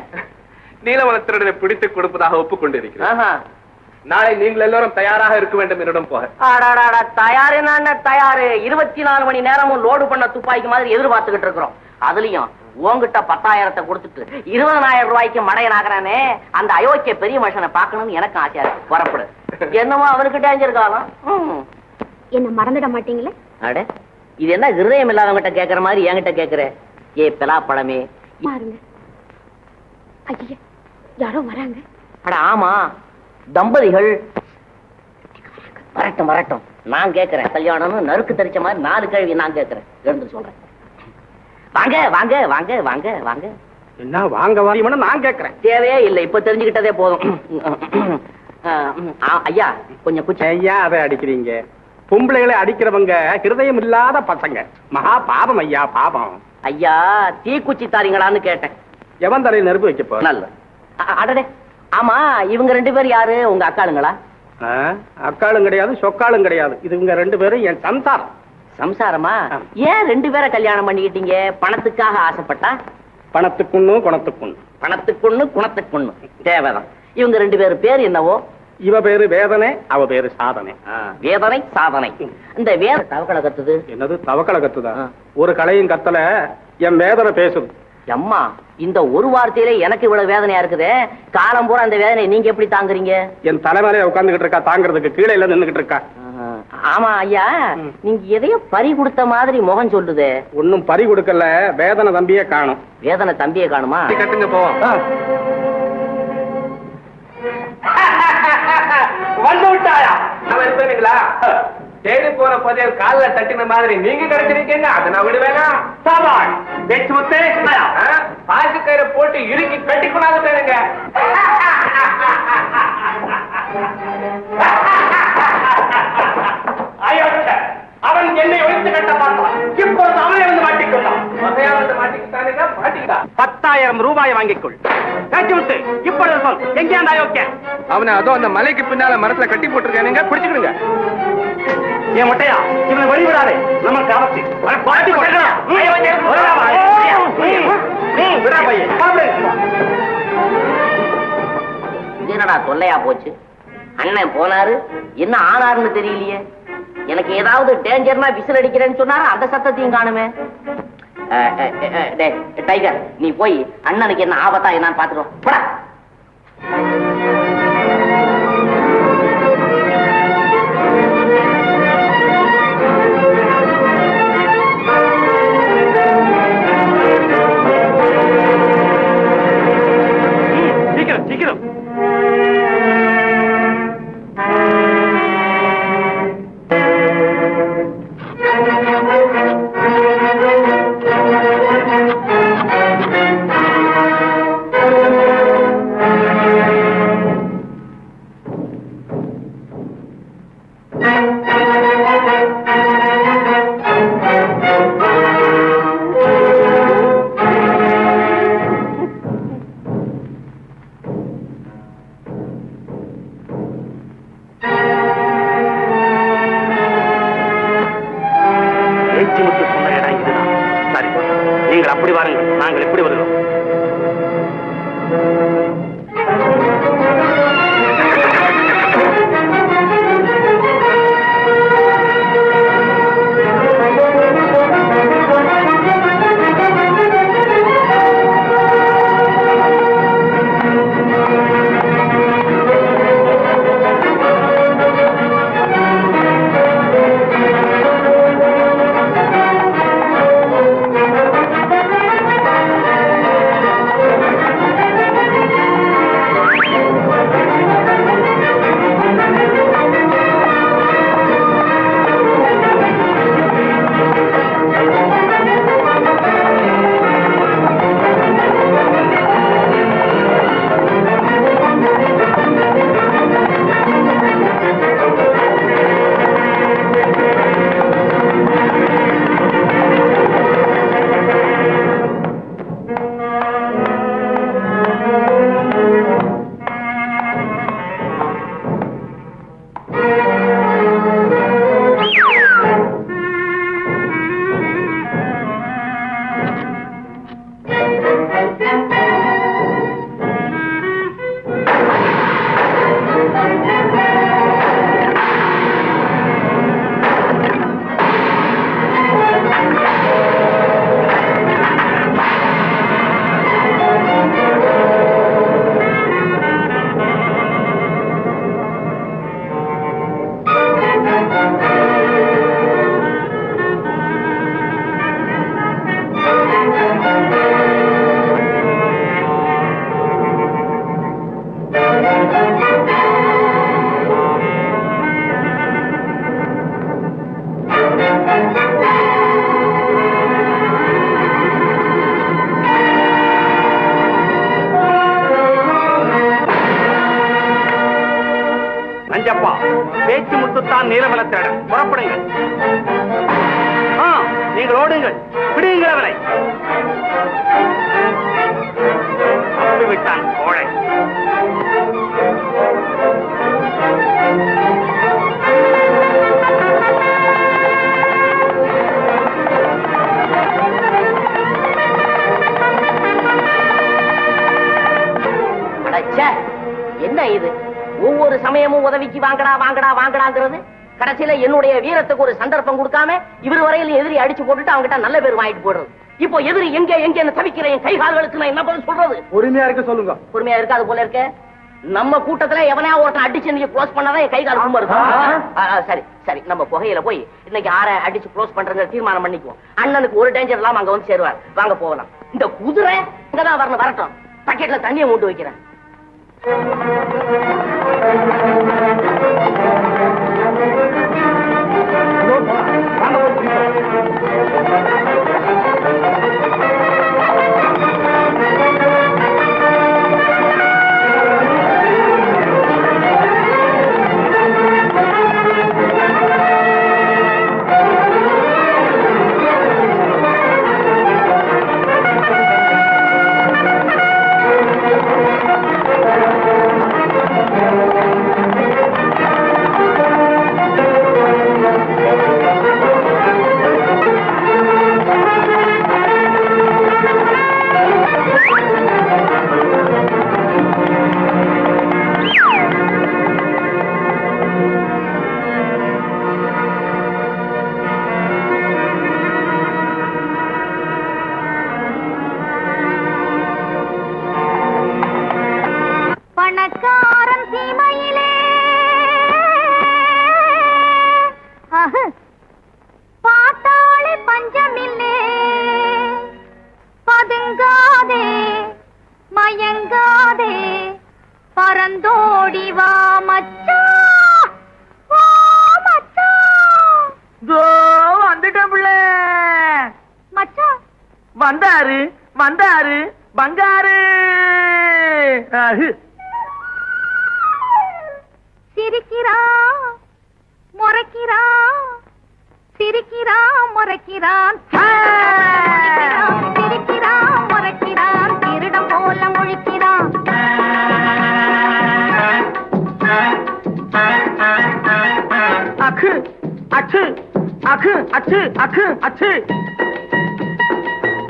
நீலமலை திருடனை பிடித்து கொடுப்பதாக ஒப்புக்கொண்டிருக்கிறேன். நாளை நீங்கள் எல்லாரும் தயாராக இருக்க வேண்டும் என்னிடம் போக. தயாரு தயாரு. 24 மணி நேரமும் லோடு பண்ண துப்பாக்கி மாதிரி எதிர்பார்த்துக்கிட்டு இருக்கிறோம். அதுலயும் உங்ககிட்ட 10,000 கொடுத்துட்டு 20,000 ரூபாய்க்கு மடையன் ஆகிறானே, அந்த அயோக்கிய பெரிய மனுஷனை பார்க்கணும்னு எனக்கு ஆசையா இருக்கு. வரப்படு. என்னமோ அவனுக்கு டேஞ்சர் காலம். என்ன மறந்துட மாட்டீங்களே? அட, இது என்ன ஹிருதயம் இல்லாதவங்கிட்ட கேட்கற மாதிரி என்கிட்ட கேட்கிற? ஏ பலாப்பழமே பாருங்க. ஐயா, யாரோ வராங்க. அட ஆமா, தம்பதிகள். வரட்டும், நான் கேட்கிறேன். கல்யாணம்னு நறுக்கு தரிச்ச மாதிரி 4 கேள்வி நான் கேட்கிறேன். எழுந்து சொல்றேன். வாங்க வாங்க வாங்க வாங்க வாங்க. என்ன வாங்க வாங்க நான் கேட்கிறேன். தேவையே இல்லை, இப்ப தெரிஞ்சுக்கிட்டதே போதும். ஐயா கொஞ்சம் குச்சி. ஐயா அதை அடிக்கிறீங்க? பொம்பளைகளை அடிக்கிறவங்க ஹிருதயம் இல்லாத பசங்க. மகா பாபம் ஐயா, பாபம். ஐயா தீக்குச்சி தாரீங்களான்னு கேட்டேன். எவன் தலையில் நெருப்பு வைக்க போற? நல்ல அடடே. ஆமா, இவங்க 2 பேர் யாரு? உங்க அக்காளுங்களா? அக்காளும் கிடையாது, சொக்காளும் கிடையாது. இவங்க 2 பேரும் என் சம்சாரம். சம்சாரமா? ஏன் 2 பேரை கல்யாணம் பண்ணிக்கிட்டீங்க? பணத்துக்காக ஆசைப்பட்டா? பணத்துக்குன்னு குணத்துக்குன்னு. பணத்துக்குன்னு குணத்துக்குன்னு தேவைதான். இவங்க 2 பேர் பேர் என்னவோ? இவ பேரு வேதனை, அவ பேரு சாதனை. வேதனை சாதனை. இந்த வேத தவக்கலை கத்துது. என்னது தவக்கலை கத்துதா? ஒரு கலையும் கத்தல, என் வேதனை பேசுது. அம்மா, இந்த ஒரு வார்த்தையிலே எனக்கு இவ்வளவு வேதனையா இருக்குதே. காலம் பூரா அந்த வேதனை நீங்க எப்படி தாங்குறீங்க? என் தலைமையில உட்கார்ந்துகிட்டு இருக்கா, தாங்கிறதுக்கு கீழே இல்ல நின்னுகிட்டு இருக்கா. ஆமா ஐயா, நீங்க எதையோ பறி கொடுத்த மாதிரி முகம் சொல்லுதே. ஒன்னும் பறி கொடுக்கல, வேதனை தம்பியே காணும். வேதனை தம்பியை காணுமா? கட்டுங்க போவோம். வந்து விட்டாயா? அவன் இருப்பீங்களா? தேடி போன புதையல் காலில் தட்டின மாதிரி நீங்க கிடைச்சிருக்கீங்க. அதை நான் விடுவேனா? சாபாஷ். பேச்சு முத்தே. பாசி கயிறை போட்டு இறுக்கி கட்டிக்கொண்டாது பேருங்க. அவன் என்னை ஒழித்து கட்ட பார்த்தான். இப்பொழுது அவனை வந்து மாட்டிக்கொண்டான். வகையாவது மாட்டிக்கிட்டானுங்க, மாட்டிக்கிட்டா. 10,000 ரூபாயை வாங்கிக்கொள். பேச்சு முத்து, இப்பொழுது சொல், எங்கே அந்த அயோக்கியன்? அவனை அதோ அந்த மலைக்கு பின்னால மரத்துல கட்டி போட்டிருக்கானுங்க, பிடிச்சுக்கிடுங்க. ஏன் மொட்டையா, இவனை வழிவிடாதே. நமக்கு ஆபத்து. பாட்டி என்னடா தொல்லையா போச்சு? அண்ணன் போனாரு, என்ன ஆனாருன்னு தெரியலையே. எனக்கு ஏதாவது டேஞ்சர்னா விசில் அடிக்கிறேன்னு சொன்னாரு, அந்த சத்தத்தையும் காணுமே. டைகர், நீ போய் அண்ணனுக்கு என்ன ஆபத்தா என்னன்னு பாத்துருவோம். போடா. சீக்கிரம் சீக்கிரம். நீங்கள் அப்படி வாருங்கள், நாங்கள் எப்படி வருகிறோம்? நஞ்சப்பா, பேச்சு முத்துத்தான் நீலமலத்திரடன். புறப்படுங்கள். நீங்கள் ஓடுங்கள், பிடியுங்கள் அவனை. விட்டான் கோழை. என்ன இது? ஒவ்வொரு சமயமும் உதவிக்கு வாங்கடா வாங்கடா வாங்கடாங்கிறது. கடைசியில என்னுடைய வீரத்துக்கு ஒரு சந்தர்ப்பம் கொடுக்காம இவர் வரையில் எதிரி அடிச்சு போட்டுட்டு அவங்ககிட்ட நல்ல பேர் வாங்கிட்டு போடுறது. இப்போ எதிரி எங்க எங்க தவிக்கிறேன் கை கால்களுக்கு நான் என்ன பதில் சொல்றது? பொறுமையா இருக்க சொல்லுங்க. பொறுமையா இருக்க அது போல இருக்க. நம்ம கூட்டத்துல எவனையா ஒருத்தன் அடிச்சு நீங்க க்ளோஸ் பண்ணாதான் என் கை கால் ரொம்ப இருக்கும். சரி சரி, நம்ம புகையில போய் இன்னைக்கு யாரை அடிச்சு க்ளோஸ் பண்றதுங்க தீர்மானம் பண்ணிக்குவோம். அண்ணனுக்கு ஒரு டேஞ்சர் இல்லாம அங்க வந்து சேருவார். வாங்க போகலாம். இந்த குதிரை இங்கதான் வரணும், வரட்டும். பக்கெட்ல தண்ணியை மூட்டு வைக்கிறேன். வந்தாரு வந்தாரு பங்காரு. சிரிக்கிறான் முறைக்கிறான், சிரிக்கிறான் முறைக்கிறான், சிரிக்கிறான் முறைக்கிறான், திருடம் போல முழிக்கிறான். அக்கு அச்சு அக்கு அச்சு அக்கு அச்சு.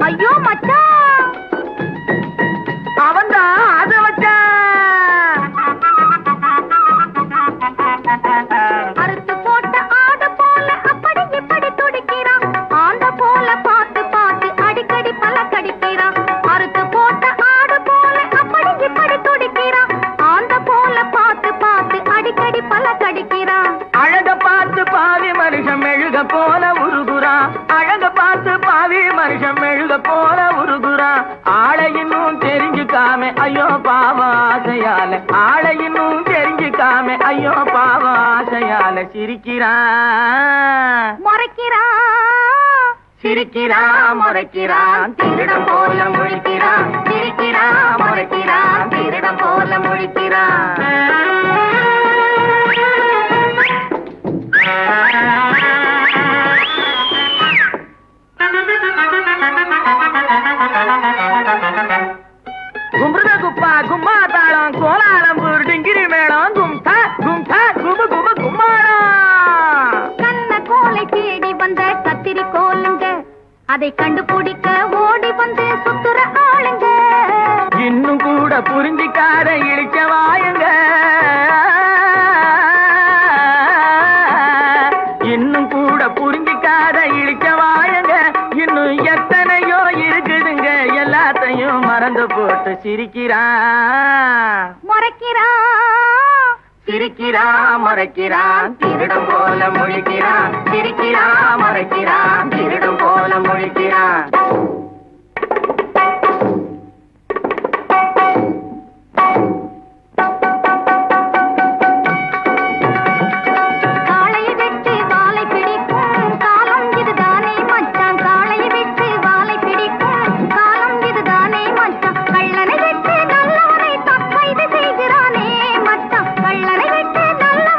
ஐயோ மச்சான், அவன்தான் அத வச்சான். அறுத்து போட்ட ஆட போல அப்படி இப்படி துடிக்கிறான், ஆண்ட போல பார்த்து பார்த்து அடிக்கடி பல கடிக்கிறான். அறுத்து போட்ட ஆட போல அப்படி இப்படி துடிக்கிறான், ஆண்ட போல பார்த்து பார்த்து அடிக்கடி பல கடிக்கிறான். அழக பார்த்து பாவி மனுஷன் மெழுக போல உருகுறான். அழக பார்த்து பாவி மனுஷன் மெழுக போல உருகுறான். ஆளை இன்னும் தெரிஞ்சுக்காம ஐயோ பாவ ஆசையால, ஆளை இன்னும் தெரிஞ்சுக்காம ஐயோ பாவ ஆசையால சிரிக்கிறான் முறைக்கிறான், சிரிக்கிறான் முறைக்கிறான், திருடம் போல முழிக்கிறான். சிரிக்கிறான் முறைக்கிறான், திருடம் போல முழிக்கிறான். கும்பிடுத குப்பா கும்மா தாளம் கோலாலம்பூர் டிங்கிரி மேளம் கும்தா கும்தா குபு குபு கும்மாளம். கண்ண கோலை தேடி வந்த கத்திரி கோலுங்க, அதை கண்டுபிடிக்க ஓடி வந்து சுத்துற ஆளுங்க. இன்னும் கூட புரிஞ்சிக்காத இழிச்ச வாயுங்க, இன்னும் கூட புரிஞ்சிக்காத இழிச்ச வாயுங்க. இன்னும் எத்தனையோ இருக்குதுங்க, எல்லாத்தையும் மறந்து போட்டு சிரிக்கிறான் முறைக்கிறான், சிரிக்கிறான் முறைக்கிறான், திருடம் போல முழிக்கிறான். சிரிக்கிறான் முறைக்கிறான், திருடம் போல முழிக்கிறான். காளையை வெட்டி வாலை பிடிக்கும் காலம் இதுதானே மச்சான், காளையை வெட்டி வாலை பிடிக்கும் காலம் இதுதானே மச்சான். கள்ளனை வெட்டி நல்லவனை தக்கைது செய்கிறானே மச்சான், கள்ளனை வெட்டி நல்லவனை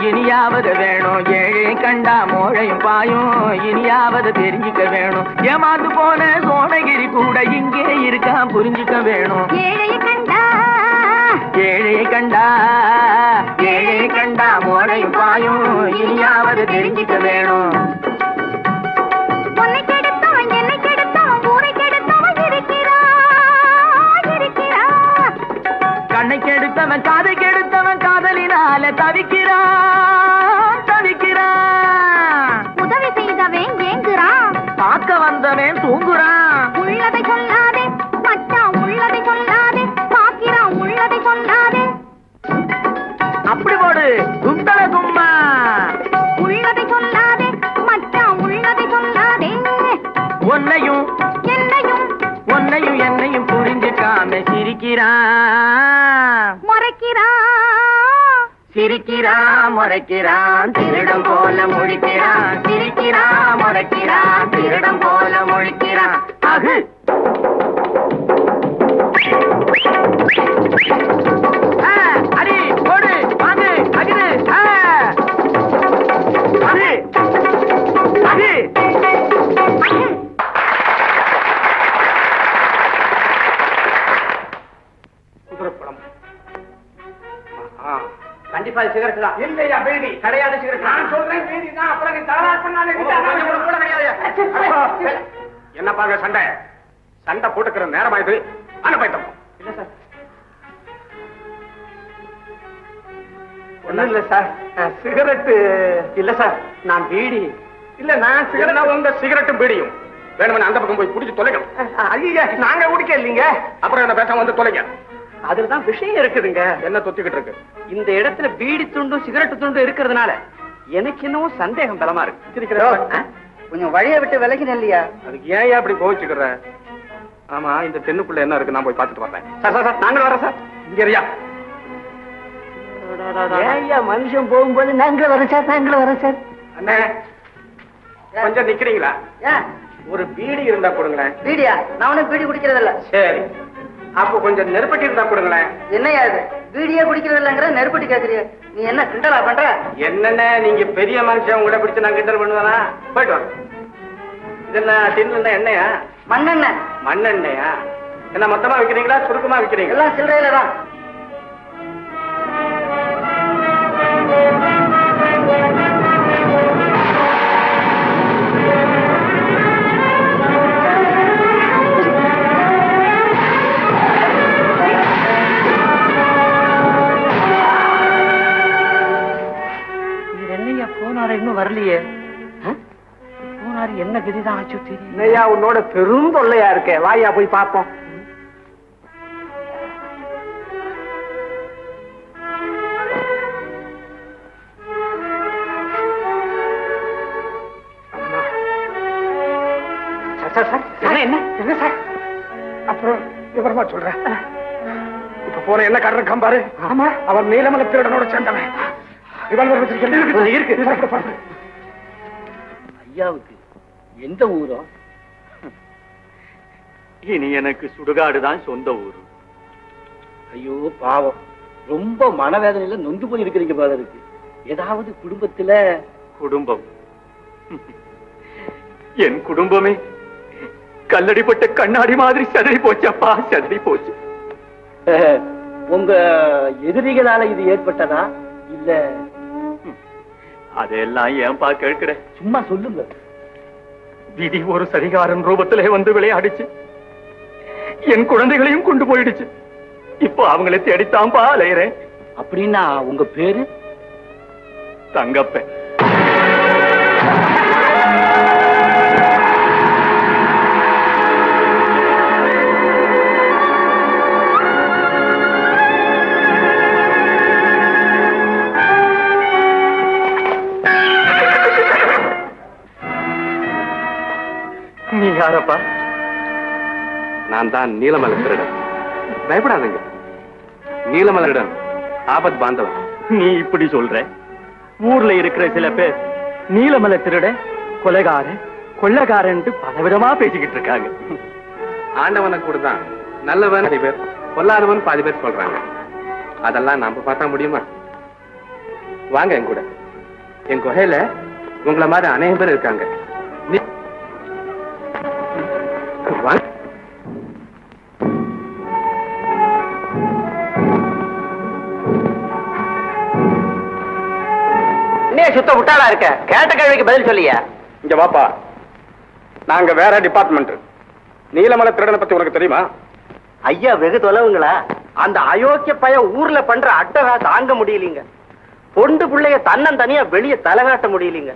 இனியாவது வேணும். ஏழை கண்டா மோழையும் பாயும், இனியாவது தெரிஞ்சுக்க வேணும். ஏமாந்து போன சோனகிரி கூட இங்கே இருக்கா, புரிஞ்சுக்க வேணும். ஏழையை கண்டா ஏழையை கண்டா ஏழையை கண்டா மோழையும் பாயும், இனியாவது தெரிஞ்சுக்க வேணும். உன்னை கெடுத்தவன் என்னை கெடுத்தவன் ஊரை கெடுத்தவன் இருக்கிறா. கண்ணை கெடுத்தவன் காதை கெடுத்தவன் காதலினால தவிக்கிறான். உதவி செய்தவன் ஏங்குறான், பார்க்க வந்தவன் தூங்குறான். உள்ளதை சொல்லாதே மச்சான், உள்ளதை சொல்லாதே, பாக்கிறான் உள்ளதை சொல்லாதே. அப்படி போடு குந்தள கும்மா. உள்ளதை சொல்லாதே மச்சான், உள்ளதை சொல்லாதே. உன்னையும் என்னையும் புரிஞ்சுக்காம சிரிக்கிறான், முறைக்கிறான், முறைக்கிறான், திருடம் போல முழிக்கிறான். சிரிக்கிறான், முறைக்கிறான், திருடம் போல முழிக்கிறான். அகு அடி போடு வாங்கு அகிது அகு அகு. குதிரைப்படம். கண்டிப்பா சிகரெட் தான். இல்லையா பீடி கிடையாது சிகரெட். நான் சொல்றேன் பீடி தான். அப்புறம் நீ தகராறு பண்ணாலே என்ன பாருங்க சண்டை போட்டுக்கிற நேரமா இது. அனுப்பிட்டோம். இல்ல சார், ஒண்ணும் இல்ல சார். சிகரெட் இல்ல சார், நான் பீடி. இல்ல நான் சிகரெட் உங்க சிகரெட்டும் பீடியும் வேணும்னு அந்த பக்கம் போய் குடிச்சு தொலைக்கணும். ஐயா நாங்க குடிக்க இல்லீங்க. அப்புறம் என்ன பேசாம வந்து தொலைங்க. அதுலதான் விஷயம் இருக்குதுங்க. என்ன தொத்திக்கிட்டு இருக்கு? இந்த இடத்துல பீடி துண்டும் சிகரெட் துண்டும் இருக்கிறதுனால எனக்கு என்னவோ சந்தேகம் பலமா இருக்கு. கொஞ்சம் வழியை விட்டு விலகின இல்லையா? அதுக்கு ஏன் அப்படி கோவிச்சுக்கிற? ஆமா இந்த தென்னுக்குள்ள என்ன இருக்கு, நான் போய் பார்த்துட்டு வரேன். சார் நாங்களும் வரோம் சார். இங்க இருயா. ஏய்யா மனுஷன் போகும்போது நாங்களும் வரோம் சார். அண்ணே கொஞ்சம் நிக்கிறீங்களா? ஒரு பீடி இருந்தா கொடுங்களேன். பீடியா? நான் ஒன்னும் பீடி குடிக்கிறது இல்ல. சரி அப்போ கொஞ்சம் நெருப்பட்டி இருந்தா கொடுங்களேன். என்னையா இது பீடியே குடிக்கிறது இல்லங்கிற நெருப்பட்டி கேக்குறீங்க? நீ என்ன கிண்டலா பண்ற? என்னண்ணே நீங்க பெரிய மனுஷன், உங்களை பிடிச்சு நான் கிண்டல் பண்ணுவேனா? போயிட்டு வாங்க. இதெல்லாம் டின்ல எண்ணெயா? மண்ணெண்ணெய். மண்ணெண்ணெயா? என்ன மொத்தமா விக்கிறீங்களா சுருக்கமா விக்கிறீங்களா? எல்லாம் சில்லறையில தான். இன்னும் வரலையே. போனாரு என்ன கதிதான் ஆச்சு தெரியும். என்னையா உன்னோட பெரும் தொல்லையா இருக்கே, வாயா போய் பாப்போம். என்ன சார்? அப்புறம் விவரமா சொல்றேன். இப்ப போன என்ன காரணம் கம்பாரு? ஆமா அவன் நீலமலை திருடனோட சேர்ந்தவன். ரிவால்வர் வச்சிருக்கேன். ஐயாவுக்கு எந்த ஊரோ? இனி எனக்கு சுடுகாடுதான் சொந்த ஊரு. ஐயோ பாவம், ரொம்ப மனவேதனையில நொந்து போய் இருக்கிறீங்க போல இருக்கு. ஏதாவது குடும்பத்துல? குடும்பம்? என் குடும்பமே கல்லடிப்பட்ட கண்ணாடி மாதிரி சதறி போச்சப்பா, சதறி போச்சு. உங்க எதிரிகளால இது ஏற்பட்டதா இல்ல? அதெல்லாம் ஏன்பா கேட்கிற? சும்மா சொல்லுங்க. விதி ஒரு சரிகாரன் ரூபத்திலே வந்து விளையாடிச்சு. என் குழந்தைகளையும் கொண்டு போயிடுச்சு. இப்போ அவங்களை தேடித்தான்பா அலையிறேன். அப்படின்னா உங்க பேரு? தங்கப்பன். நீ யாரப்பா? நான் தான் நீலமலை திருடன். பயப்படாதீங்க, நீலமலரிடம் ஆபத் பாந்தவன். நீ இப்படி சொல்ற? ஊர்ல இருக்கிற சில பேர் நீலமலை திருட, கொலைகார, கொள்ளக்காரன் பலவிதமா பேசிக்கிட்டு இருக்காங்க. ஆண்டவனை கூட தான் நல்லவன் பாதி பேர், பொல்லாதவன் பாதி பேர் சொல்றாங்க. அதெல்லாம் நாம பார்த்தா முடியுமா? வாங்க என் கூட. என் குகையில உங்களை மாதிரி அநேக பேர் இருக்காங்க. வாங்க. சுத்த விட்டாளா இருக்க, கேட்ட கேள்விக்கு பதில் சொல்லியா? இங்க வாப்பா, நாங்க வேற டிபார்ட்மெண்ட். நீலமலை திருடனை பத்தி உனக்கு தெரியுமா? ஐயா வெகு தொலைவுங்களா? அந்த அயோக்கிய பைய ஊர்ல பண்ற அட்டகா தாங்க முடியலீங்க. பொண்டு பிள்ளைய தன்னந்தனியா வெளியே தலைகாட்ட முடியலீங்க.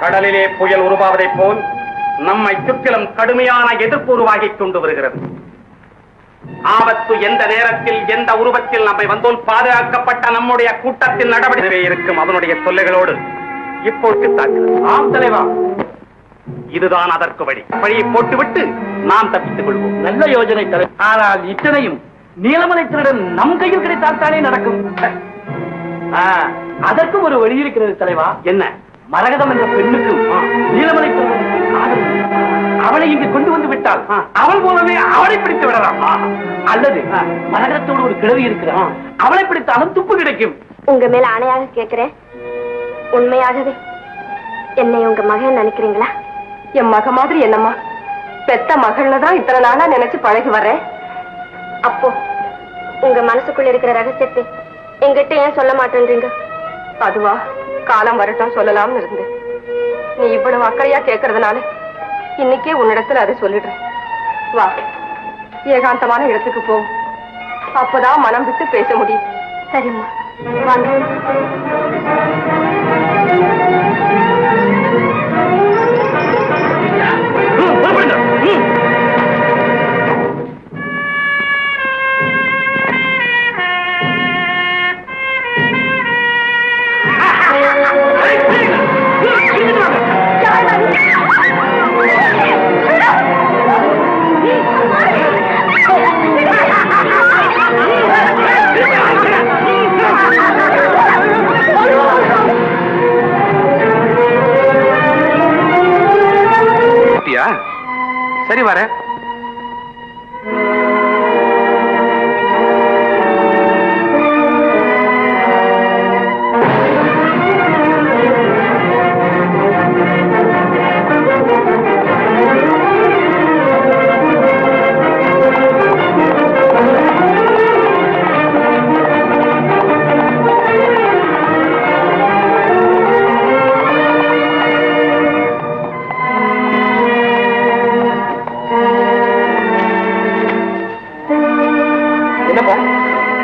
கடலிலே புயல் உருவாவதைப் போல் நம்மை சுற்றிலும் கடுமையான எதிர்ப்பு உருவாகிக் கொண்டு வருகிறது. ஆபத்து எந்த நேரத்தில் எந்த உருவத்தில் நம்மை வந்தோம் பாதுகாக்கப்பட்ட நம்முடைய கூட்டத்தின் நடவடிக்கை இருக்கும் அவனுடைய தொல்லைகளோடு இப்போது தாக்குகிறது. ஆம் தலைவா, இதுதான் அதற்கு வழி. வழியை போட்டுவிட்டு நாம் தப்பித்துக் கொள்வோம். நல்ல யோஜனை தர. ஆனால் இத்தனையும் நீலமலை திருடன் நம் கையில் கிடைத்தால்தானே நடக்கும். அதற்கும் ஒரு வழி இருக்கிறது தலைவா. என்ன? மரகதம் என்ற பெண்ணுக்கும் நீலமலை திருடனுக்கு காதல். அவளை இங்கு கொண்டு வந்து விட்டால் அவள் போலவே அவளை பிடித்து விடலாம். அல்லது மரகதத்தோடு ஒரு கிழவி இருக்கிறான், அவளை பிடித்தாலும் துப்பு கிடைக்கும். உங்க மேல ஆணையாக கேட்கிறேன், உண்மையாகவே என்னை உங்க மகன் நினைக்கிறீங்களா? என் மக மாதிரி என்னம்மா, பெத்த மகள்ல தான் இத்தனை நாளா நினைச்சு பழகி வர்றேன். அப்போ உங்க மனசுக்குள்ள இருக்கிற ரகசியத்தை எங்கிட்ட ஏன் சொல்ல மாட்டேன்றீங்க? அதுவா, காலம் வரட்டும் சொல்லலாம்னு இருந்தேன். நீ இவ்வளவு அக்கறையா கேட்கறதுனால இன்னைக்கே உன்னிடத்துல அதை சொல்லிடுறேன். வா, ஏகாந்தமான இடத்துக்கு போ, அப்பதான் மனம் விட்டு பேச முடியும். சரிம்மா, வாங்க. சரி வர.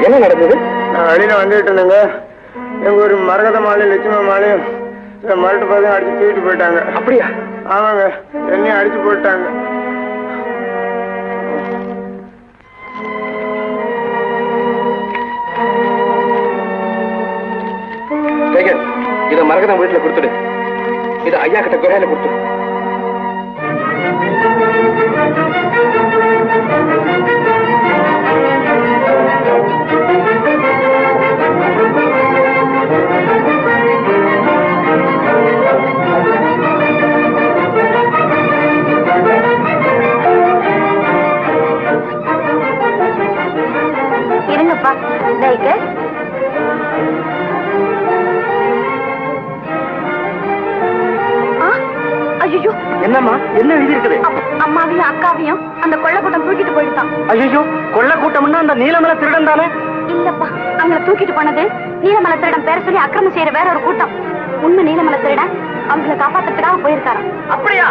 என்ன நடந்தது? நான் வெளியில வந்துட்டு இருந்தேங்க. எங்க ஒரு மரகத மாலையும் லட்சுமி மாலையும் மரட்டு பார்த்து அடிச்சு தூக்கிட்டு போயிட்டாங்க. அப்படியா? ஆமாங்க, என்னையும் அடிச்சு போயிட்டாங்க. இத மரகதம் வீட்டுல கொடுத்துடு. இது ஐயா கிட்ட குறையில கொடுத்துடு. இருங்கப்பா, ஐயோ, என்னம்மா, என்ன எழுதி இருக்குது? அம்மாவையும் அக்காவையும் அந்த கொள்ள கூட்டம் தூக்கிட்டு போயிட்டான். ஐயோ, கொள்ள கூட்டம்னா அந்த நீலமலை திருடன் தானே? இல்லப்பா, அவங்கள தூக்கிட்டு போனது நீலமலை திருடன் பேர சொல்லி அக்கிரமம் செய்யற வேற ஒரு கூட்டம். உண்மை நீலமலை திருடன் அவங்களை காப்பாத்துறதுக்காக போயிருக்காராம். அப்படியா?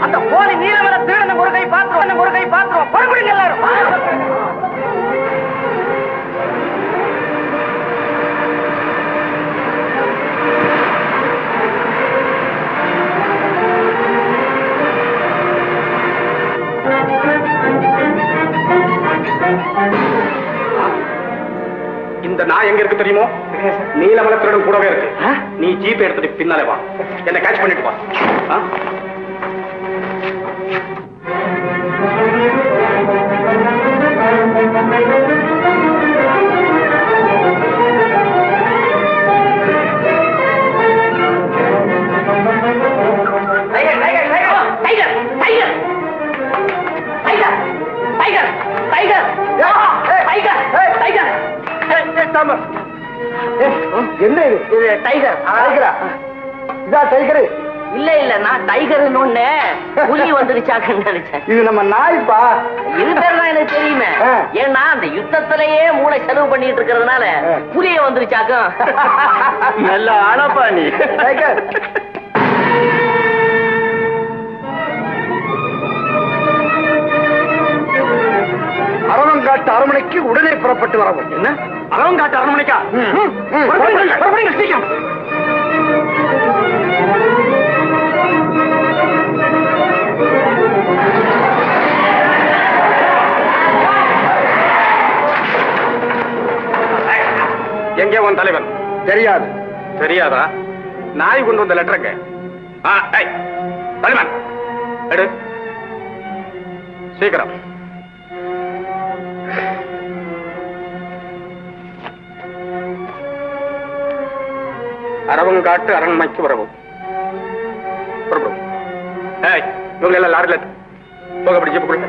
அந்த போலி நீலமலை திருடனை ஒரு கை பாத்துருவோம், ஒரு கை பாத்துருவோம். பொறுப்படுங்க எல்லாரும். இந்த நாய் எங்க இருக்கு தெரியுமோ? நீலமலை திருடன் கூடவே இருக்கு. நீ ஜீப் எடுத்துட்டு பின்னாலே வா, என்ன கேட்ச் பண்ணிட்டு வா. என்ன இது? இது டைகர். டைகரா? இதா டைகரு? இல்ல இல்ல, நான் டைகர்னு ஒண்ணு புலி வந்துருச்சாக்குன்னு நினைச்சேன். இது நம்ம நாய்ப்பா. இது பேர் தான் எனக்கு தெரியுமே. ஏன்னா அந்த யுத்தத்திலேயே மூளை செலவு பண்ணிட்டு இருக்கிறதுனால புலிய வந்துருச்சாக்கும். நல்ல ஆளப்பா நீ. டைகர். அரவங்காட்டு அரண்மனைக்கு உடனே புறப்பட்டு வரவும். என்ன அரவங்காட்டு அரண்மனைக்கா? சீக்கிரம். எங்கே உன் தலைவன்? தெரியாது. தெரியாதா? நாய் கொண்டு வந்த லெட்டருங்க. தலைவன் எடு சீக்கிரம். அரவங்காட்டு அரண்மனைக்கு வரவும். இவங்க எல்லாம் லாரில போக அப்படி ஜிப்பு கொடுங்க.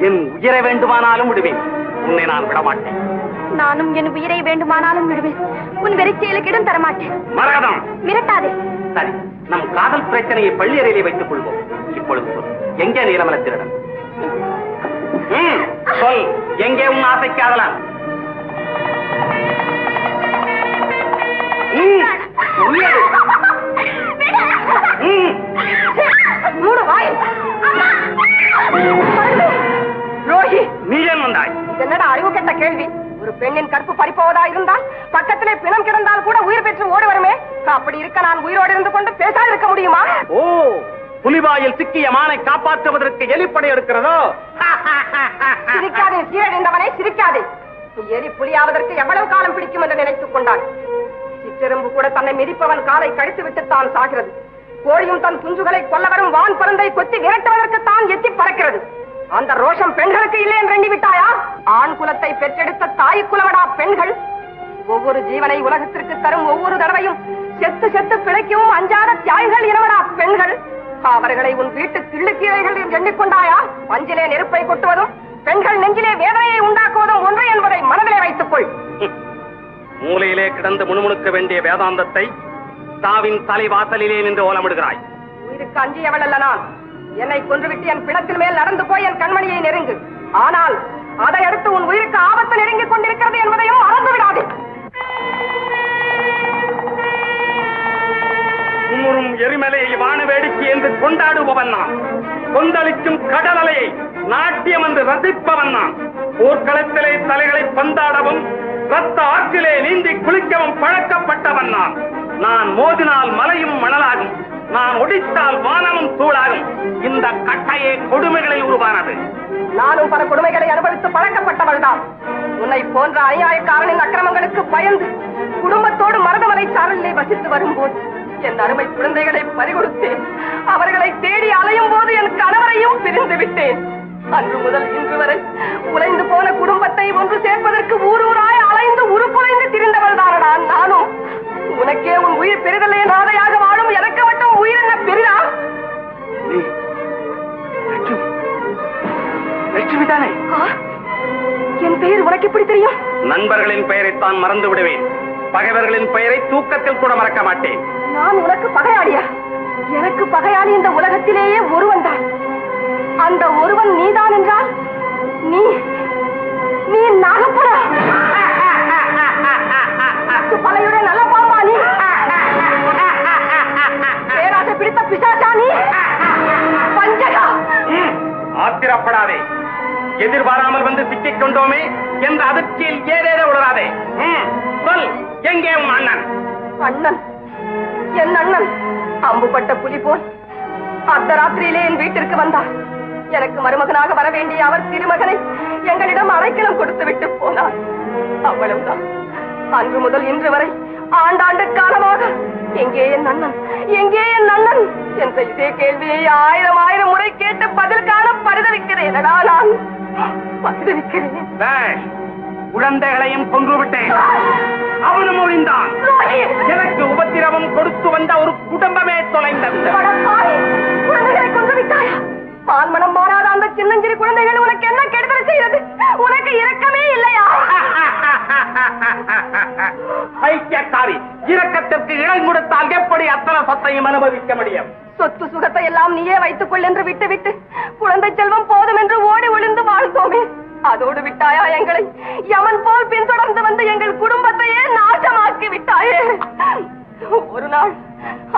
என் உயிரை வேண்டுமானாலும் விடுவேன், உன்னை நான் விடமாட்டேன். நானும் என் உயிரை வேண்டுமானாலும் விடுவேன், உன் வெறிச்செயலுக்கு இடம் தரமாட்டேன். மரகதம், மிரட்டாதே. சரி, நம் காதல் பிரச்சனையை பள்ளி அறையிலே வைத்துக் கொள்வோம். இப்பொழுது சொல், எங்கே நீலமலை திருடன்? சொல், எங்கே உன் ஆசை காதலன்? மூணு வாய். ரோஹி, நீ ஏன் வந்தாய்? என்னடா அறிவு கெட்ட கேள்வி. ஒரு பெண்ணின் கற்பு பறிப்போவதா இருந்தால் பக்கத்திலே பிணம் கிடந்தால் கூட உயிர் பெற்று ஓடி வருமே. அப்படி இருக்க நான் உயிரோடு இருந்து கொண்டு பேசாது இருக்க முடியுமா? ஓ, புலிவாயில் சிக்கிய மானை காப்பாற்றுவதற்கு எலிப்படை இருக்கிறதோ? சிரிக்காதே சீரழிந்தவனை, சிரிக்காதே. எலி புலியாவதற்கு எவ்வளவு காலம் பிடிக்கும் என்று நினைத்துக் கொண்டான். சிற்றெரும்பு கூட தன்னை மிதிப்பவன் காலை கடித்து விட்டு தான் சாகிறது. கோழியும் தன் குஞ்சுகளை கொல்ல வரும் வான் பருந்தை கொத்தி விரட்டுவதற்கு தான் எத்தி பறக்கிறது. அந்த ரோஷம் பெண்களுக்கு இல்லை என்று எண்ணி விட்டாயா? ஆண் குலத்தை பெற்றெடுத்த தாய் குலமடா பெண்கள். ஒவ்வொரு ஜீவனை உலகத்திற்கு தரும் ஒவ்வொரு தடவையும் செத்து செத்து பிழைக்கவும் அஞ்சாத தியாகிகள் இனமடா பெண்கள். அவர்களை உன் வீட்டு கிள்ளுக்கீரைகள் என்று எண்ணிக்கொண்டாயா? பஞ்சிலே நெருப்பை கொட்டுவதும் பெண்கள் நெஞ்சிலே வேதனையை உண்டாக்குவதும் ஒன்று என்பதை மனதிலே வைத்துக் கொள். மூலையிலே கிடந்து முணுமுணுக்க வேண்டிய வேதாந்தத்தை தாவின் தலைவாசலிலே நின்று ஓலமிடுகிறாய். உயிருக்கு அஞ்சியவள் அல்ல நான். என்னை கொன்றுவிட்டு என் பிணத்தின் மேல் நடந்து போய் என் கண்மணியை நெருங்கு. ஆனால் அதை அடுத்து உன் உயிருக்கு ஆபத்து நெருங்கிக் கொண்டிருக்கிறது என்பதையும் மறந்து விடாது. குமுறும் எரிமலையை வான வேடிக்கை என்று கொண்டாடுபவன் நான். கொந்தளிக்கும் கடல் அலையை நாட்டியம் என்று ரசிப்பவன் நான். போர்க்களத்திலே தலைகளை பந்தாடவும் ரத்த ஆற்றிலே நீந்தி குளிக்கவும் பழக்கப்பட்டவன் நான். நான் மோதினால் மலையும் மணலாகும், நான் ஒடித்தால் வானமும் தூளாகும். இந்த கட்டையே கொடுமைகளில் உருவானது. நானும் பல கொடுமைகளை அனுபவித்து பழக்கப்பட்டவள் தான். உன்னை போன்ற அநியாயக்காரனின் அக்கிரமங்களுக்கு பயந்து குடும்பத்தோடு மருதமலை சாரலிலே வசித்து வரும்போது என் அருமை குழந்தைகளை பறிகொடுத்தேன். அவர்களை தேடி அலையும் போது என் கணவரையும் பிரிந்து விட்டேன். அன்று முதல் இன்று வரை உழைந்து போன குடும்பத்தை ஒன்று சேர்ப்பதற்கு ஊரூராய் அலைந்து உருக்குலைந்து திரிந்தவள் தானடா நானும். உனக்கே உன் உயிர் பெரிதல்லே நாதையாக வாழும் எனக்கு மட்டும் உயிர் என்ன பெரிதா? லட்சுமி தானே? என் பெயர் உனக்கு எப்படி தெரியும்? நண்பர்களின் பெயரைத்தான் மறந்து விடுவேன், பகைவர்களின் பெயரை தூக்கத்தில் கூட மறக்க மாட்டேன். நான் உனக்கு பகையாளியா? எனக்கு பகையாளி இந்த உலகத்திலேயே ஒருவன் தான். அந்த ஒருவன் நீதான் என்றால் நீ நாகப்படா? பலையுடைய நல்ல பாம்பா நீ? பேராசை பிடித்த பிசாசா நீ? பஞ்சகா! ஆத்திரப்படாதே. எதிர்பாராமல் வந்து சிக்கிக் கொண்டோமே என்ற அதிர்ச்சியில் ஏதேதோ உளராதே. சொல், எங்கே உன் அண்ணன்? அண்ணன்? என் அண்ணன் அம்புப்பட்ட புலி போல் அர்த்தராத்திரியிலே என் வீட்டிற்கு வந்தார். எனக்கு மருமகனாக வர வேண்டிய அவர் திருமகனை எங்களிடம் அடைக்கலம் கொடுத்து விட்டு போனார். அவ்வளவுதான். அன்று முதல் இன்று வரை ஆண்டாண்டு காலமாக எங்கே என் அண்ணன், எங்கே என் அண்ணன் என்ற இதே கேள்வியை 1000 முறை கேட்டு பதில் காண பரிதவிக்கிறேனடா நான். டேய், குழந்தைகளையும் கொன்று விட்டேன், அவனும் ஒழிந்தான். எனக்கு உபத்திரவம் கொடுத்து வந்த ஒரு குடும்பமே தொலைந்தது. குழந்தைகளை கொன்று விட்டாயா? பால்மனம் மாறாத அந்த சின்னஞ்சிறு குழந்தைகள் உனக்கு என்ன கெடுதல் செய்யறது? உனக்கு இரக்கமே இல்லையா? ஐக்கியக்காரி, இரக்கத்திற்கு இடம் கொடுத்தால் எப்படி அத்தனை சொத்தையும் அனுபவிக்க முடியும்? சொத்து சுகத்தை எல்லாம் நீயே வைத்துக் கொள் என்று விட்டு விட்டு குழந்தை செல்வம் போதும் என்று ஓடி ஒளிந்து வாழ்ந்தோமே, அதோடு விட்டாயா எங்களை? யமன் போல் பின்தொடர்ந்து வந்து எங்கள் குடும்பத்தையே நாசமாக்கி விட்டாயே. ஒரு நாள்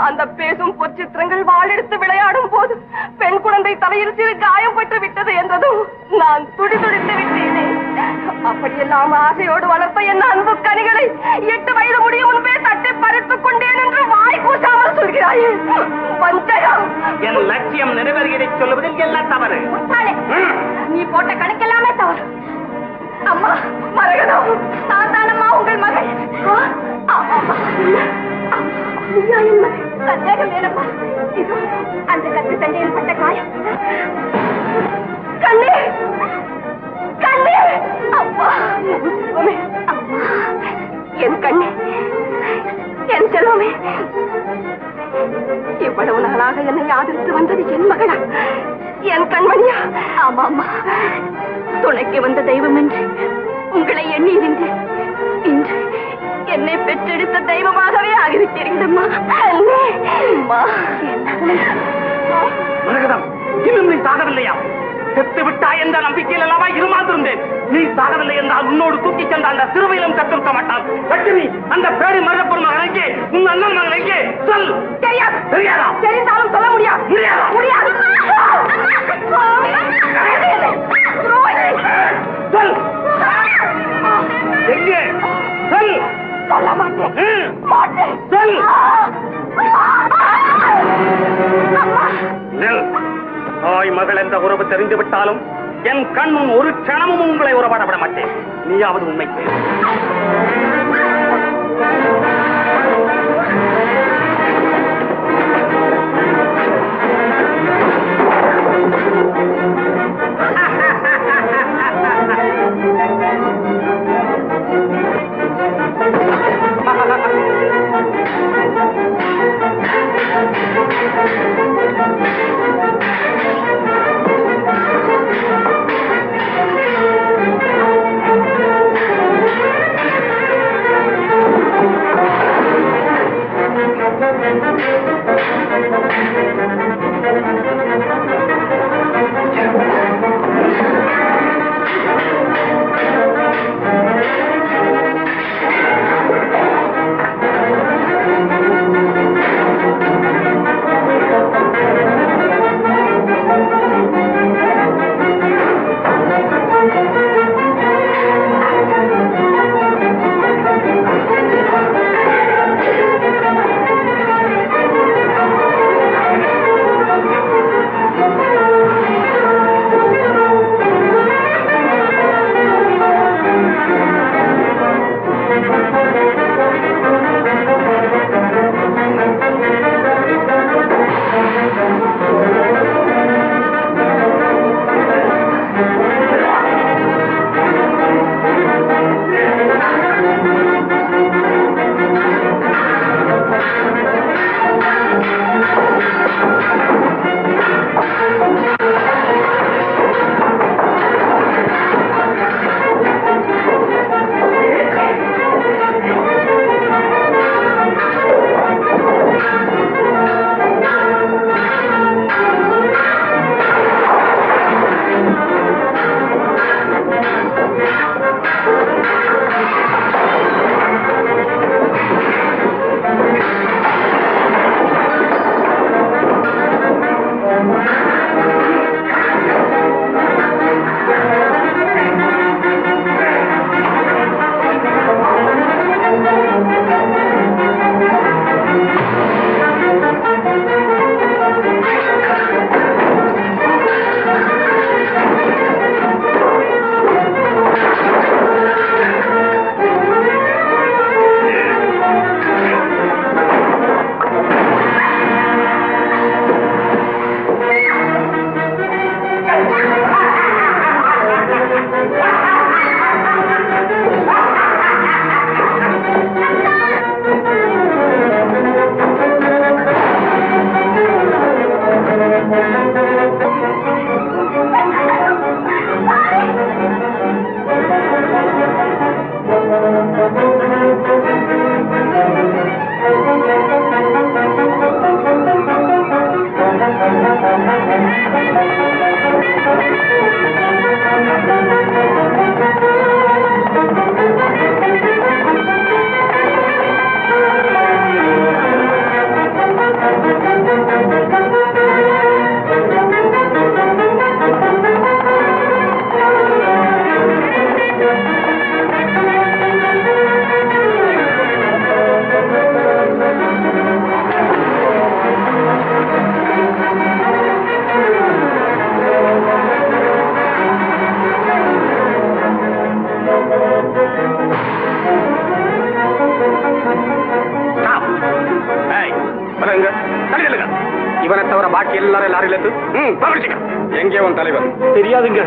அந்த பேசும் பொற்சித்திரங்கள் வாளெடுத்து விளையாடும் போது பெண் குழந்தை தலையில் சிறு காயம் பட்டு விட்டது என்றதும் நான் துடிதுடித்து விட்டேனே. அப்படியெல்லாம் ஆசையோடு வளர்த்த என் அன்பு கனிகளை 8 வயது முடியும் முன்பே தட்டி பறித்துக் கொண்டேன் என்று வாய் கூசாமல் சொல்கிறாயே. வஞ்சகம்! என் லட்சியம் நிறைவேறியதை சொல்லுவதில் என்ன தவறு? நீ போட்ட கணக்கெல்லாமே தவறு. அம்மா மரகதம், நான் தானம்மா உங்கள் மகள். சந்தேகம் வேணப்பா. இதோ அந்த கத்து சண்டையில் பட்ட காயம். கண்ணே கண்ணே, அப்பா செல்வமே, அம்மா என் கண்ணே, என் செல்வமே. இவ்வளவு நாளாக என்னை ஆதரித்து வந்தது என் மகளா, என் கண்மணியா? ஆமாம்மா, துணைக்கு வந்த தெய்வம் என்று உங்களை எண்ணி இருந்தேன். இன்று என்னை பெற்றெடுத்த தெய்வமாகவே ஆகிவிட்டீர்களம்மா. மரகதம், இன்னும் நீ சாகவில்லையா? செத்து விட்டாய் என்ற நம்பிக்கையில் அல்லவா இருமாந்திருந்தேன். நீ சாகவில்லை என்றால் உன்னோடு தூக்கி சென்ற அந்த சிறுவையிலும் கத்திருக்க மாட்டான். லட்சுமி, அந்த பேடி மரப்பொரு மகன் எங்கே? உன் அண்ணன் மகன் எங்கே? சொல். தெரியாது. தெரியாதா? தெரிந்தாலும் சொல்ல முடியாது. முடியாதா? முடியாது. சொல். எங்கே? சொல். சொல்ல மாட்டேன். சொல். நெல். தாய் மகள் என்ற உறவு தெரிந்து விட்டாலும் என் கண் முன் ஒரு க்ஷணமும் உங்களை உறவாட விட மாட்டேன். நீயாவது உண்மை பேர். இவனை தவிர பாக்கி எல்லாரும் லாரியில எங்கே உன் தலைவர் தெரியாதுங்க.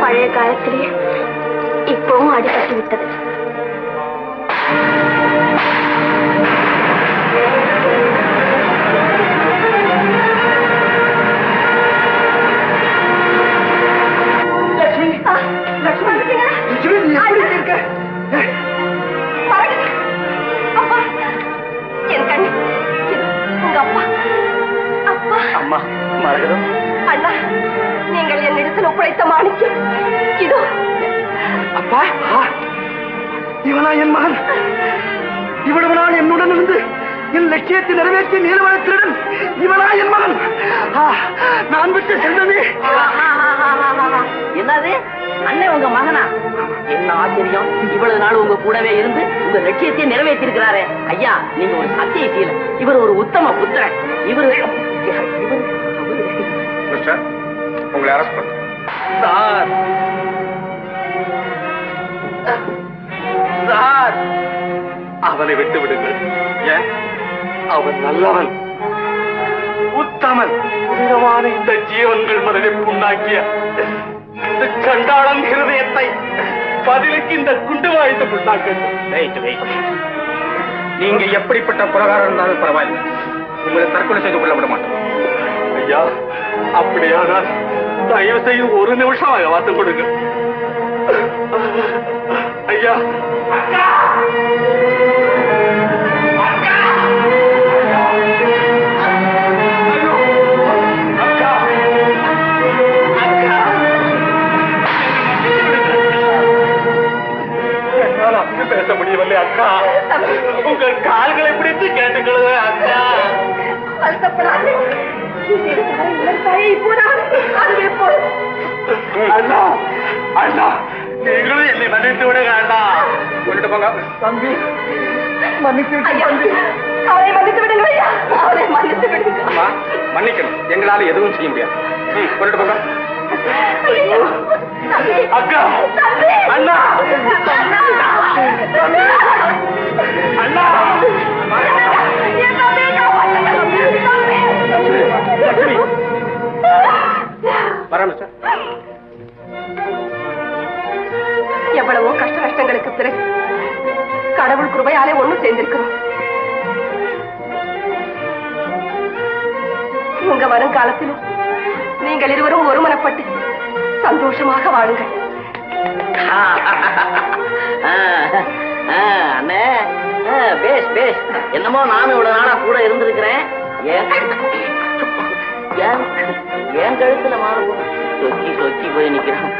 பழைய காலத்திலேயே இப்பவும் அடிபட்டு விட்டது. அம்மா மரகதம், அண்ணா, நீங்கள் என்னிடத்தில் ஒப்படைத்த மாணிக்கம் இதோ. அப்பா, இவனா என் மகன்? இவ்வளவு நாள் என்னுடன் இருந்து என் லட்சியத்தை நிறைவேற்றிய நீலவனத்தினுடன் இவனா என் மகன்? நான் விட்டு சென்றதே. என்னது அண்ணன் உங்க மகனா? என்ன ஆச்சரியம்! இவ்வளவு நாள் உங்க கூடவே இருந்து உங்க லட்சியத்தை நிறைவேற்றி இருக்கிறாரே. ஐயா, நீங்க ஒரு சத்தியசீலன். இவர் ஒரு உத்தம புத்திரன். உங்களை அரெஸ்ட் பண்ண சார். சார், அவனை விட்டு விடுங்கள். ஏன்? அவன் நல்லவன், உத்தமன். புனிதமான இந்த ஜீவன்கள் மனதை புண்ணாக்கிய இந்த சண்டாளன் ஹிருதயத்தை பதிலுக்கு இந்த குண்டு வாய்த்து புண்ணாக்கு. நீங்க எப்படிப்பட்ட பிரகாரம் இருந்தாலும் பரவாயில்லை, உங்களை தற்கொலை செய்து கொள்ள விட மாட்டோம். ஐயா, அப்படியானால் தயவு செய்து ஒரு நிமிஷம் வாத்து கொடுங்க ஐயா. பேச முடியவில்லை அக்கா, உங்க கால்களை பிடித்து கேட்டுக்கிறது அக்கா. அண்ணா அண்ணா, நீங்களும் என்னை மன்னித்து விடுங்க அண்ணா. சொல்லிட்டு போங்க தம்பி, மன்னிச்சு அவரை மன்னித்து விடுங்க ஐயா, அவரை மன்னித்து விடுங்க. அம்மா, மன்னிக்கணும், எங்களால எதுவும் செய்ய முடியாது. சொல்லிட்டு போங்க. அக்கா, அண்ணா அண்ணா, வரேன் சார். எவ்வளவோ கஷ்ட நஷ்டங்களுக்கு பிறகு கடவுள் கிருபையாலே ஒண்ணு சேர்ந்திருக்கிறோம். உங்க வருங்காலத்திலும் நீங்கள் இருவரும் ஒருமனப்பட்டு சந்தோஷமாக வாழுங்கள். அண்ணே, பேஷ் பேஷ். என்னமோ நானும் இவ்வளவு நாளா கூட இருந்திருக்கிறேன். ஏன் கழுத்துல மாறுவோம் சொக்கி சொக்கி போய் நிக்கிறோம்.